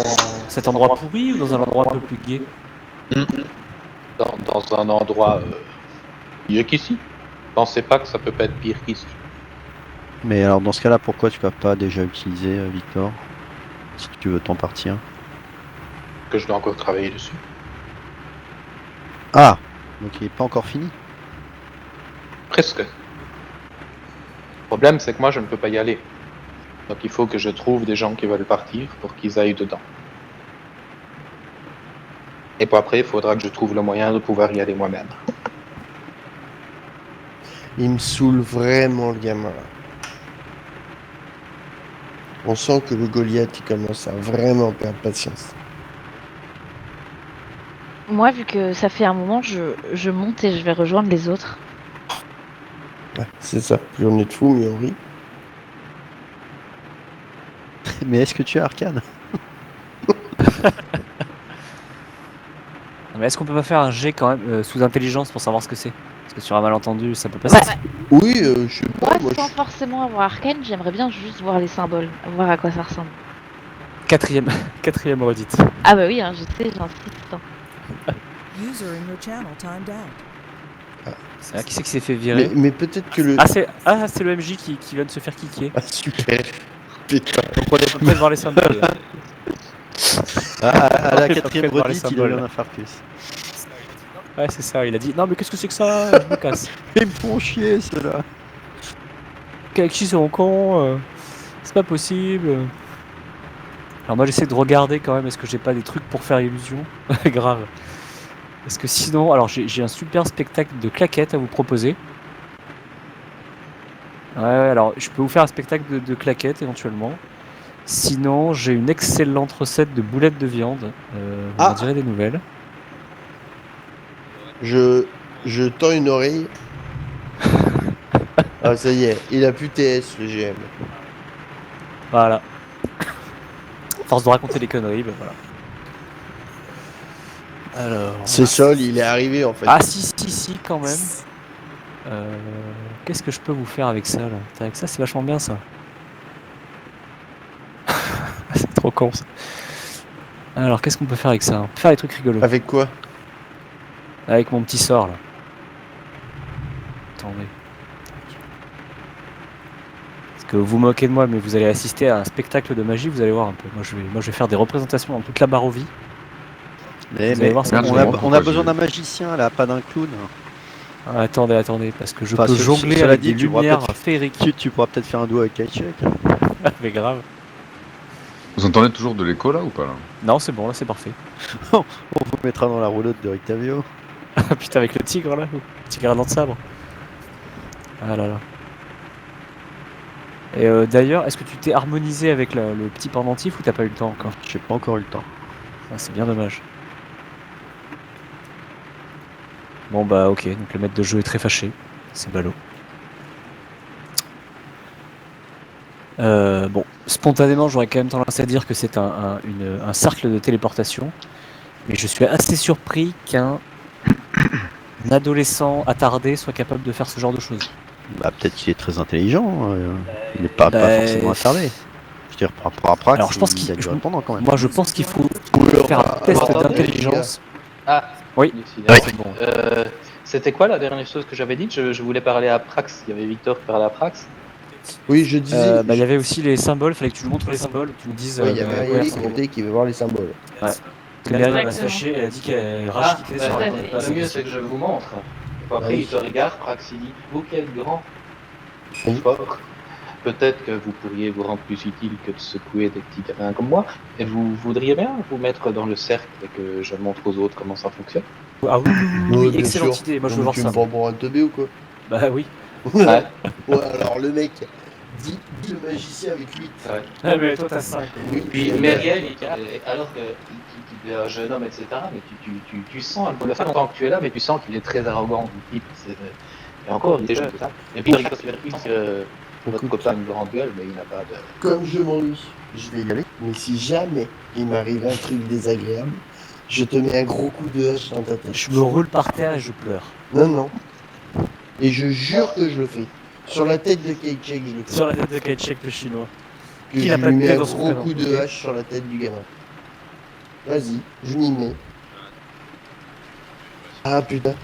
[SPEAKER 3] cet endroit pourri ou dans un endroit un peu plus gai?
[SPEAKER 1] dans un endroit mieux qu'ici. Pensez pas que ça peut pas être pire qu'ici.
[SPEAKER 5] Mais alors dans ce cas-là, pourquoi tu vas pas déjà utiliser Victor? Si tu veux t'en partir.
[SPEAKER 1] Que je dois encore travailler dessus.
[SPEAKER 5] Ah! Donc il est pas encore fini?
[SPEAKER 1] Presque. Le problème, c'est que moi, je ne peux pas y aller. Donc il faut que je trouve des gens qui veulent partir pour qu'ils aillent dedans. Et puis après, il faudra que je trouve le moyen de pouvoir y aller moi-même.
[SPEAKER 2] Il me saoule vraiment le gamin là. On sent que le Goliath il commence à vraiment perdre patience.
[SPEAKER 6] Moi, vu que ça fait un moment, je monte et je vais rejoindre les autres.
[SPEAKER 2] Ouais, c'est ça. Plus on est de fous, mieux on rit.
[SPEAKER 5] Mais est-ce que tu as Arcane?
[SPEAKER 3] Mais est-ce qu'on peut pas faire un jet quand même sous intelligence pour savoir ce que c'est? Parce que sur un malentendu, ça peut passer.
[SPEAKER 6] Ouais.
[SPEAKER 2] Oui, je sais pas.
[SPEAKER 6] Moi,
[SPEAKER 2] Moi,
[SPEAKER 6] sans forcément avoir Arcane, j'aimerais bien juste voir les symboles, voir à quoi ça ressemble.
[SPEAKER 3] Quatrième redite.
[SPEAKER 6] Ah bah oui, hein, je sais, j'insiste. Hein.
[SPEAKER 9] User in your channel timed out.
[SPEAKER 3] Ah, qui c'est qui s'est fait virer?
[SPEAKER 2] mais peut-être que le.
[SPEAKER 3] Ah, c'est le MJ qui vient de se faire kicker.
[SPEAKER 2] Ah, super. Putain.
[SPEAKER 3] Donc on est prêt de voir les symboles.
[SPEAKER 5] À la
[SPEAKER 3] Il est
[SPEAKER 5] quatrième
[SPEAKER 3] pas prêt de voir les
[SPEAKER 5] redite, il a eu
[SPEAKER 3] symboles.
[SPEAKER 5] un infarctus.
[SPEAKER 3] Ouais, c'est ça, il a dit non, mais qu'est-ce que c'est que ça? Je me casse.
[SPEAKER 5] Ils me font chier ceux-là.
[SPEAKER 3] Avec qui sont cons? C'est pas possible. Alors moi j'essaie de regarder quand même, est-ce que j'ai pas des trucs pour faire illusion? Grave. Parce que sinon, alors j'ai un super spectacle de claquettes à vous proposer. Ouais, alors je peux vous faire un spectacle de claquettes éventuellement. Sinon, j'ai une excellente recette de boulettes de viande. Vous m'en direz des nouvelles.
[SPEAKER 2] Je tends une oreille. Ah, ça y est, il a plus TS, le GM.
[SPEAKER 3] Voilà. Force de raconter des conneries, ben voilà. Alors.
[SPEAKER 2] C'est Sol, il est arrivé en fait.
[SPEAKER 3] Ah si, quand même. Qu'est-ce que je peux vous faire avec ça là? Avec ça, c'est vachement bien ça. C'est trop con ça. Alors, qu'est-ce qu'on peut faire avec ça? On peut faire des trucs rigolos.
[SPEAKER 2] Avec quoi?
[SPEAKER 3] Avec mon petit sort là. Attendez. Parce que vous moquez de moi, mais vous allez assister à un spectacle de magie, vous allez voir un peu. Moi je vais faire des représentations dans toute la Barovie.
[SPEAKER 5] Mais
[SPEAKER 3] allez voir, ça
[SPEAKER 5] on a besoin d'un magicien là, pas d'un clown.
[SPEAKER 3] Ah, attendez, parce que je
[SPEAKER 5] Enfin,
[SPEAKER 3] peux jongler avec
[SPEAKER 5] dit,
[SPEAKER 3] des
[SPEAKER 5] tu pourras
[SPEAKER 3] lumières
[SPEAKER 5] peut-être-
[SPEAKER 3] féeriques.
[SPEAKER 5] Tu pourras peut-être faire un duo avec Kaichek.
[SPEAKER 3] Mais grave.
[SPEAKER 10] Vous entendez toujours de l'écho là ou pas là?
[SPEAKER 3] Non, c'est bon, là c'est parfait.
[SPEAKER 5] On vous mettra dans la roulotte de Rictavio.
[SPEAKER 3] Putain, avec le tigre là, le tigre à dents de sabre. Ah là là. Et d'ailleurs, est-ce que tu t'es harmonisé avec le petit pendentif ou t'as pas eu le temps encore?
[SPEAKER 5] J'ai pas encore eu le temps.
[SPEAKER 3] Ah, c'est bien dommage. Bon bah ok, donc le maître de jeu est très fâché. C'est ballot. Bon, spontanément, j'aurais quand même tendance à dire que c'est un cercle de téléportation. Mais je suis assez surpris qu'un adolescent attardé soit capable de faire ce genre de choses.
[SPEAKER 5] Bah peut-être qu'il est très intelligent. Il n'est pas forcément attardé. Je veux dire, par rapport à Prax,
[SPEAKER 3] Alors, je pense
[SPEAKER 5] il a dû répondre quand même.
[SPEAKER 3] Moi je pense qu'il faut faire un test
[SPEAKER 1] attendez,
[SPEAKER 3] d'intelligence.
[SPEAKER 1] Ah,
[SPEAKER 3] Oui.
[SPEAKER 1] c'est bon. C'était quoi la dernière chose que j'avais dite? Je voulais parler à Prax. Il y avait Victor qui parlait à Prax.
[SPEAKER 2] Oui, je disais.
[SPEAKER 3] Il y avait aussi les symboles, fallait que tu nous montres les symboles, que tu nous dises.
[SPEAKER 2] Oui, il y avait
[SPEAKER 3] ouais,
[SPEAKER 2] Aélie Comté qui veut voir les symboles.
[SPEAKER 3] Parce que Myriam m'a fâché, elle a dit qu'elle rachetait sur la
[SPEAKER 1] Le mieux, c'est que je vous montre. Après, il te regarde, Prax, il dit vous qui êtes grand, fort, peut-être que vous pourriez vous rendre plus utile que de secouer des petits gamins comme moi. Et vous voudriez bien vous mettre dans le cercle et que je montre aux autres comment ça fonctionne?
[SPEAKER 3] Ah oui,
[SPEAKER 2] Ouais, bien
[SPEAKER 3] excellente
[SPEAKER 2] sûr.
[SPEAKER 3] idée, moi je veux
[SPEAKER 2] Donc,
[SPEAKER 3] voir
[SPEAKER 2] tu
[SPEAKER 3] ça.
[SPEAKER 2] me prends pour un teubé ou quoi?
[SPEAKER 3] Bah oui.
[SPEAKER 1] Ouais.
[SPEAKER 2] Ouais, alors le mec, dit le magicien avec 8.
[SPEAKER 1] Ouais.
[SPEAKER 3] Ah mais toi t'as 5.
[SPEAKER 1] Puis Meriel, alors qu'il est un jeune homme, etc., mais tu sens, ça fait longtemps que tu es là, mais tu sens qu'il est très arrogant. Et encore, il est jeune, tout ça. Et puis, il regarde que votre copain a une grande gueule, mais il n'a pas de...
[SPEAKER 2] Comme je m'ennuie, je vais y aller. Mais si jamais il m'arrive un truc désagréable, je te mets un gros coup de hache dans ta tête.
[SPEAKER 3] Je me roule par terre et je pleure.
[SPEAKER 2] Non, non. Et je jure que je le fais. Sur la tête de Kaichek, je le fais.
[SPEAKER 3] Sur la tête de Kaichek le chinois.
[SPEAKER 2] Que
[SPEAKER 3] Qui
[SPEAKER 2] je
[SPEAKER 3] n'a pas
[SPEAKER 2] lui
[SPEAKER 3] de
[SPEAKER 2] mets
[SPEAKER 3] tête
[SPEAKER 2] un
[SPEAKER 3] dans son
[SPEAKER 2] gros
[SPEAKER 3] prénom.
[SPEAKER 2] coup de hache sur la tête du gamin. Vas-y, je m'y mets. Ah putain.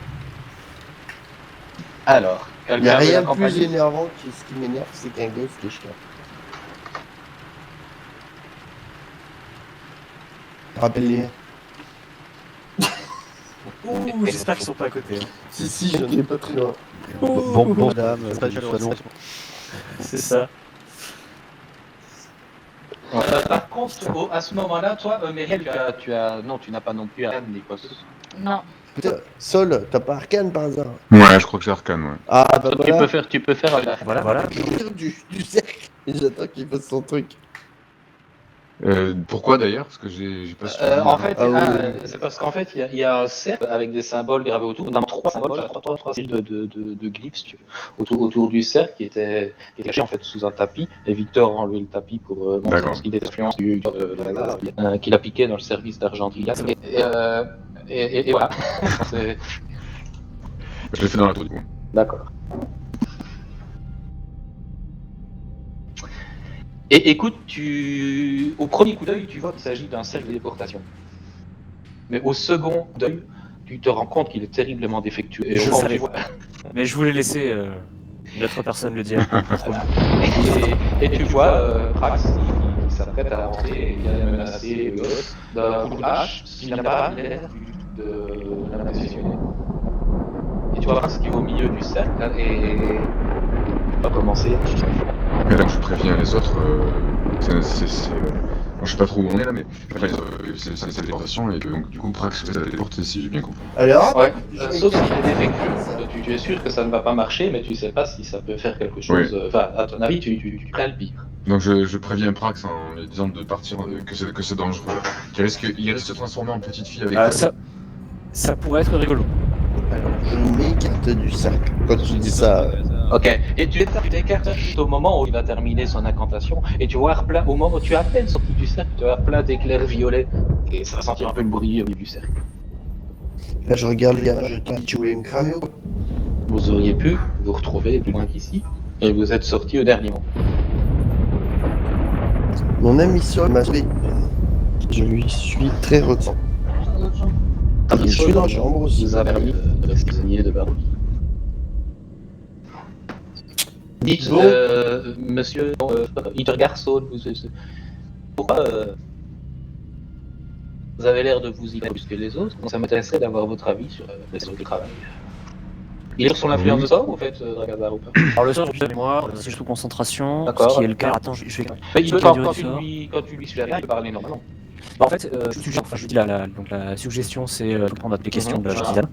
[SPEAKER 1] Alors,
[SPEAKER 2] Il n'y a rien de plus énervant que ce qui m'énerve, c'est qu'un gosse qui est chiant. Rappelle-les.
[SPEAKER 3] Ouh, j'espère qu'ils sont pas à côté. Hein.
[SPEAKER 2] Si, j'en ai pas très loin.
[SPEAKER 5] Bon, dame, pas de salon.
[SPEAKER 3] C'est ça.
[SPEAKER 1] Par contre, à ce moment-là, toi, Myriel, non, tu n'as pas non plus Arcane ni quoi que ce soit.
[SPEAKER 6] Non.
[SPEAKER 2] Putain, Sol, t'as pas Arcane par hasard?
[SPEAKER 10] Ouais, je crois que c'est Arcane, ouais.
[SPEAKER 2] Ah, bah voilà.
[SPEAKER 1] Tu peux faire
[SPEAKER 3] Voilà.
[SPEAKER 2] Du cercle. Et j'attends qu'il fasse son truc.
[SPEAKER 10] Pourquoi d'ailleurs? Parce que j'ai pas su.
[SPEAKER 1] En fait,
[SPEAKER 2] ouais.
[SPEAKER 1] c'est parce qu'en fait, il y a un cercle avec des symboles gravés autour, dans trois symboles, trois styles de glyphes, si tu veux, autour du cercle qui était caché en fait sous un tapis. Et Victor a enlevé le tapis pour montrer
[SPEAKER 10] D'accord.
[SPEAKER 1] ce qu'il était influence de hasard, qu'il a piqué dans le service d'Argentia. Et voilà.
[SPEAKER 10] Je l'ai fait dans la tour du coup.
[SPEAKER 1] D'accord. Et écoute, au premier coup d'œil, tu vois qu'il s'agit d'un cercle de déportation. Mais au second d'œil, tu te rends compte qu'il est terriblement défectueux. Et
[SPEAKER 3] Je
[SPEAKER 1] au moment où
[SPEAKER 3] savais.
[SPEAKER 1] tu vois-
[SPEAKER 3] Mais je voulais laisser une autre personne le dire.
[SPEAKER 1] Et tu vois Prax qui s'apprête à rentrer et qui a menacé le gosse d'un coup de hache, ce qui n'a pas l'air de l'impressionner. Et tu vois Prax qui est au milieu du cercle et va commencer.
[SPEAKER 10] Mais là, je préviens les autres. Je sais pas trop où on est là, mais je préviens les autres, c'est la téléportation et que donc, du coup, Prax vous a téléporté si j'ai bien compris.
[SPEAKER 2] Alors
[SPEAKER 1] Ouais, sauf s'il est défectueux. Tu es sûr que ça ne va pas marcher, mais tu sais pas si ça peut faire quelque chose. Enfin, à ton avis, tu crains le pire.
[SPEAKER 10] Donc je préviens Prax en lui disant de partir, que c'est dangereux, qu'il risque de se transformer en petite fille avec
[SPEAKER 3] Ça pourrait être rigolo.
[SPEAKER 2] Alors, je m'écarte du cercle quand tu dis ça.
[SPEAKER 1] Ok, et tu t'écartes juste au moment où il va terminer son incantation, et tu vois plein, au moment où tu es à peine sorti du cercle, tu vas plein d'éclairs violets, et ça va sentir un peu le bruit au milieu du cercle.
[SPEAKER 2] Là, je regarde les gars, je te dis, tu voulais me cramer ou quoi?
[SPEAKER 1] Vous auriez pu vous retrouver plus loin qu'ici, et vous êtes sorti au dernier moment.
[SPEAKER 2] Mon ami Sol m'a sauvé. Je lui suis très reconnaissant. Je suis dans la chambre aussi.
[SPEAKER 1] Vous avez permis de rester prisonnier de Barovie. Dites,
[SPEAKER 2] Bon.
[SPEAKER 1] monsieur Intergarson, pourquoi vous avez l'air de vous y connaître plus que les autres? Ça m'intéresserait d'avoir votre avis sur les sortes de travail. Il est sur l'influence de sort, en fait, Dragazar ou pas?
[SPEAKER 3] Alors le sort de mémoire, c'est sous concentration,
[SPEAKER 1] D'accord.
[SPEAKER 3] ce qui est le cas. Attends, je vais.
[SPEAKER 1] Mais il
[SPEAKER 3] ce
[SPEAKER 1] peut,
[SPEAKER 3] qui a duré
[SPEAKER 1] quand
[SPEAKER 3] du sort.
[SPEAKER 1] tu lui suggères rien, il peut parler normalement.
[SPEAKER 3] Bah, en fait, je dis donc la suggestion, c'est de prendre des questions de la artisane.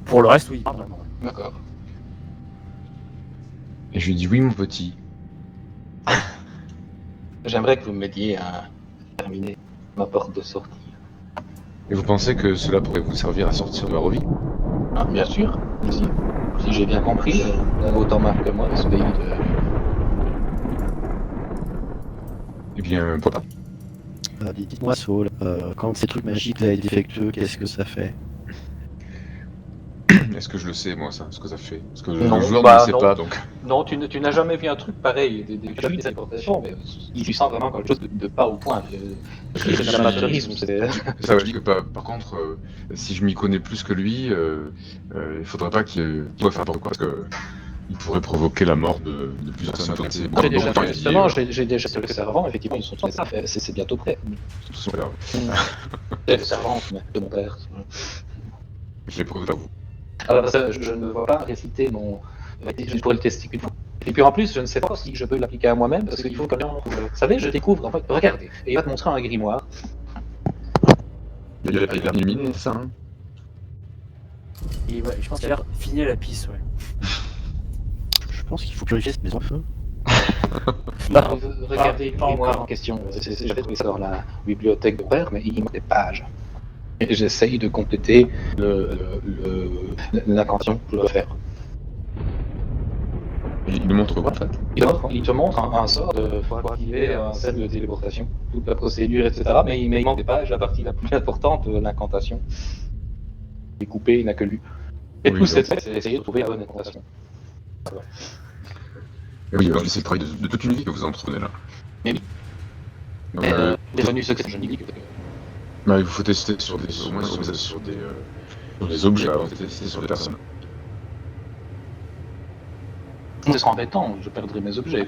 [SPEAKER 3] Pour le reste, oui.
[SPEAKER 1] D'accord.
[SPEAKER 10] Et je lui dis oui mon petit.
[SPEAKER 1] J'aimerais que vous m'aidiez à terminer ma porte de sortie.
[SPEAKER 10] Et vous pensez que cela pourrait vous servir à sortir de Barovie?
[SPEAKER 1] Ah, bien sûr. Si j'ai bien compris, vous avez autant marre que moi de ce pays de...
[SPEAKER 10] Eh bien, pourquoi pas?
[SPEAKER 5] Dites-moi, Saul, quand ces trucs magiques là est défectueux, qu'est-ce que ça fait?
[SPEAKER 10] Est-ce que je le sais, moi, ça, ce que ça fait? Parce que
[SPEAKER 1] Non,
[SPEAKER 10] le joueur
[SPEAKER 1] bah,
[SPEAKER 10] ne le sait
[SPEAKER 1] non.
[SPEAKER 10] pas, donc.
[SPEAKER 1] Non, tu n'as jamais vu un truc pareil, tu as vu des importations, mais tu sens vraiment quelque chose de pas au point. C'est de l'amateurisme, c'est...
[SPEAKER 10] Ça, je dis que par contre, si je m'y connais plus que lui, il faudrait pas qu'il doit faire n'importe quoi, parce que il pourrait provoquer la mort de plusieurs personnes.
[SPEAKER 1] J'ai déjà sur le servant, effectivement, ils sont tous c'est bientôt prêt. Le servant de mon père.
[SPEAKER 10] Je l'ai prouvé à vous.
[SPEAKER 1] Alors, ça, je ne vois pas réciter je pourrais le tester qu'une fois. Et puis en plus, je ne sais pas si je peux l'appliquer à moi-même, parce qu'il faut que vous savez, je découvre, en fait, regardez, et il va te montrer un grimoire.
[SPEAKER 10] Il a éliminé ça, hein.
[SPEAKER 3] Et ouais, je pense qu'il a fini la piste, ouais.
[SPEAKER 5] Je pense qu'il faut purifier cette maison à feu.
[SPEAKER 1] Regardez le grimoire en question. J'avais trouvé ça dans la bibliothèque de père, mais il manque des pages. Et j'essaye de compléter l'incantation que je dois faire.
[SPEAKER 10] Il nous montre quoi, en fait?
[SPEAKER 1] Il te montre un sort pour activer un cercle de téléportation, toute la procédure, etc. Mais il manque des pages, la partie la plus importante de l'incantation. Il est coupé, il n'a que lu. Et tout c'est fait, c'est essayer de trouver la bonne incantation.
[SPEAKER 10] Oui, alors c'est le travail de toute une vie que vous entreprenez là.
[SPEAKER 1] Mais oui.
[SPEAKER 10] Donc,
[SPEAKER 1] Les revenus secrets, je ne dis que...
[SPEAKER 10] il vous faut tester sur des objets, avant de tester sur des personnes.
[SPEAKER 1] Ce sera embêtant, je perdrai mes objets.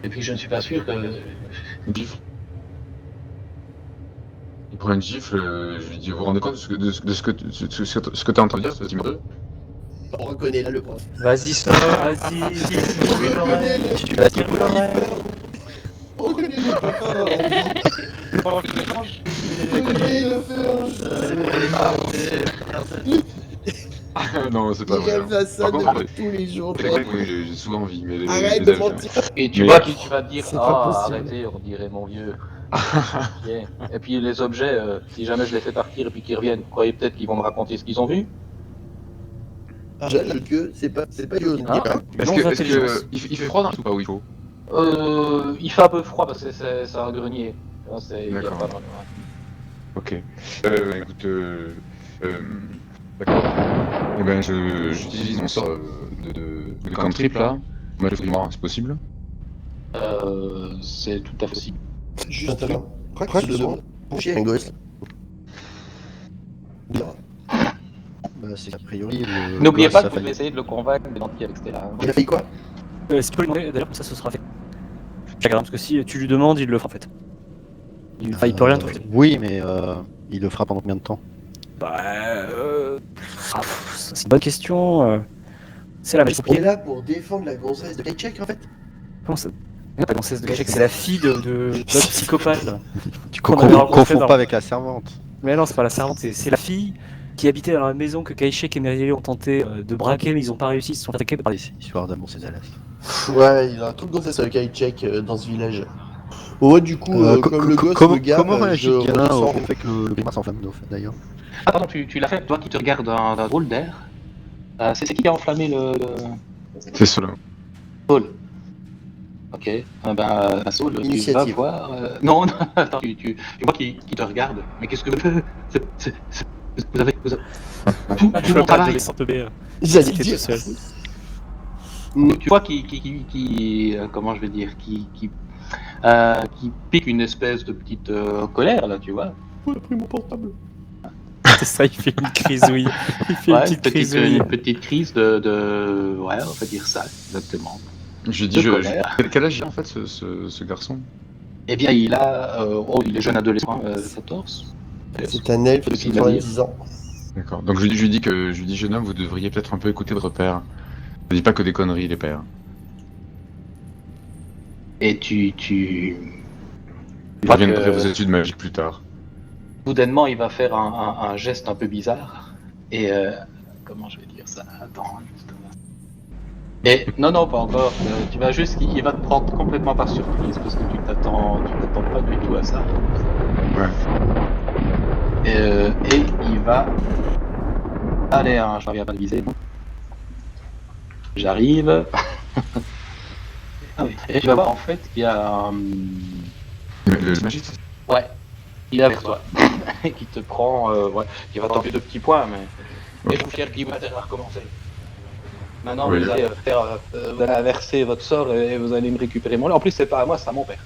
[SPEAKER 1] Et puis je ne suis pas sûr que...
[SPEAKER 10] Une gifle. Il prend une gifle, je lui dis, vous vous rendez compte de ce que t'es en train de dire, ce petit merde?
[SPEAKER 2] On reconnaît là le prof.
[SPEAKER 3] Vas-y, sors, vas-y, dis-lui l'oreille. Tu vas dire l'oreille.
[SPEAKER 2] On reconnaît le prof.
[SPEAKER 10] Non, c'est pas
[SPEAKER 2] Il
[SPEAKER 10] vrai.
[SPEAKER 2] rêve à ça
[SPEAKER 10] Par contre,
[SPEAKER 2] tous les jours.
[SPEAKER 10] c'est vrai que oui, j'ai souvent envie, mais
[SPEAKER 2] Arrête
[SPEAKER 10] les
[SPEAKER 2] de
[SPEAKER 10] elfes,
[SPEAKER 2] mentir.
[SPEAKER 1] Et tu
[SPEAKER 10] Mais-
[SPEAKER 1] vois qui tu vas te dire,
[SPEAKER 2] C'est pas
[SPEAKER 1] ah
[SPEAKER 2] possible.
[SPEAKER 1] arrêtez, on dirait mon vieux. Yeah. Et puis les objets, si jamais je les fais partir et puis qu'ils reviennent, vous croyez peut-être qu'ils vont me raconter ce qu'ils ont vu?
[SPEAKER 2] J'avoue que c'est pas chose.
[SPEAKER 1] Hein
[SPEAKER 10] Est-ce
[SPEAKER 3] Non,
[SPEAKER 10] que,
[SPEAKER 3] intelligence.
[SPEAKER 10] il fait froid dans le tout pas où il faut?
[SPEAKER 1] Il fait un peu froid parce que c'est un grenier. Hein, il y a
[SPEAKER 10] D'accord.
[SPEAKER 1] pas vraiment-
[SPEAKER 10] Ok. Écoute, d'accord. Eh ben, j'utilise mon sort de cantrip là. Moi, je fais moi, c'est possible?
[SPEAKER 1] C'est tout à fait possible.
[SPEAKER 2] Juste un crois que 2 secondes. Pour chier un gosse.
[SPEAKER 5] Bah, c'est a priori. le
[SPEAKER 1] N'oubliez
[SPEAKER 5] gosse
[SPEAKER 1] pas
[SPEAKER 5] a
[SPEAKER 1] que vous
[SPEAKER 5] failli-
[SPEAKER 1] devez essayer de le convaincre de mentir avec Stella.
[SPEAKER 2] Il a fait quoi?
[SPEAKER 3] Si tu peux lui demander, d'ailleurs, comme ça, ce sera fait. Chagrin, parce que si tu lui demandes, il le fera en fait. Il peut rien te faire.
[SPEAKER 5] Oui, mais il le fera pendant combien de temps?
[SPEAKER 3] Bah, c'est une bonne question. C'est la
[SPEAKER 2] On est
[SPEAKER 3] magie.
[SPEAKER 2] là pour défendre la gonzesse de Kaichek en fait.
[SPEAKER 3] Comment ça? Non, pas gonzesse de Kachek, c'est la fille de notre psychopathe. Là.
[SPEAKER 5] Tu
[SPEAKER 3] Qu'on avait rencontré
[SPEAKER 5] confonds
[SPEAKER 3] dans-
[SPEAKER 5] pas avec la servante.
[SPEAKER 3] Mais non, c'est pas la servante, c'est la fille qui habitait dans la maison que Kaichek et Meryl ont tenté de braquer, mais ils ont pas réussi, ils se sont fait attaquer par
[SPEAKER 5] Allez, c'est histoire d'amour, c'est Zalaf.
[SPEAKER 2] Ouais, il a un truc gonzesse avec Kaichek dans ce village. Ouais, du coup, comme le gosse me garde,
[SPEAKER 5] comment réagit
[SPEAKER 2] je
[SPEAKER 5] Ganin au
[SPEAKER 2] ressens.
[SPEAKER 5] fait que le grimace s'enflamme d'ailleurs?
[SPEAKER 1] Ah pardon, tu l'as fait, toi qui te regardes d'un drôle d'air. C'est qui a enflammé le...
[SPEAKER 10] C'est cela.
[SPEAKER 1] Saul. Ok, Saul, tu vas
[SPEAKER 2] Initiative.
[SPEAKER 1] voir... Non, non, attends, tu vois qui te regarde. Mais qu'est-ce que... Vous avez... Tout
[SPEAKER 3] Je
[SPEAKER 1] mon
[SPEAKER 3] veux pas
[SPEAKER 1] travail.
[SPEAKER 3] adolescent bébé.
[SPEAKER 2] Ils allaient
[SPEAKER 3] C'était
[SPEAKER 2] dire.
[SPEAKER 3] tout seul.
[SPEAKER 1] Tu vois qui comment je vais dire, qui pique une espèce de petite colère là, tu vois.
[SPEAKER 2] Il a pris mon portable.
[SPEAKER 3] C'est ça, il fait une crisouille. Il fait
[SPEAKER 1] Ouais,
[SPEAKER 3] une petite crisouille.
[SPEAKER 1] une petite crise de... Ouais, on va dire ça, exactement.
[SPEAKER 10] Je dis,
[SPEAKER 1] De colère.
[SPEAKER 10] quel âge il a en fait ce garçon?
[SPEAKER 1] Eh bien, il a... il est jeune adolescent, 14.
[SPEAKER 2] C'est un elfe de
[SPEAKER 1] Qu'est-ce qu'il va dire
[SPEAKER 2] 90 ans.
[SPEAKER 10] D'accord. Donc je lui dis, jeune homme, vous devriez peut-être un peu écouter votre père. Ne dis pas que des conneries, les pères.
[SPEAKER 1] Et tu
[SPEAKER 10] Vous
[SPEAKER 1] vois que
[SPEAKER 10] reviendrez vos études magiques plus tard.
[SPEAKER 1] soudainement, il va faire un geste un peu bizarre. Et... comment je vais dire ça? Attends, juste un instant. Et non, pas encore. Tu vas juste, il va te prendre complètement par surprise parce que tu t'attends pas du tout à ça.
[SPEAKER 10] Ouais.
[SPEAKER 1] Et il va. Allez, hein, je reviens pas de viser. J'arrive. Ah oui. Et tu vas voir en fait qu'il y a un.
[SPEAKER 10] Le magique.
[SPEAKER 1] Ouais. Il est avec toi. Qui te prend. Ouais. Qui va t'enlever 2 petits points, mais. Et vous fier qui va recommencer. Maintenant,
[SPEAKER 10] Oui.
[SPEAKER 1] vous allez faire, vous allez inverser votre sort et vous allez me récupérer mon. En plus, c'est pas à moi, c'est à mon père.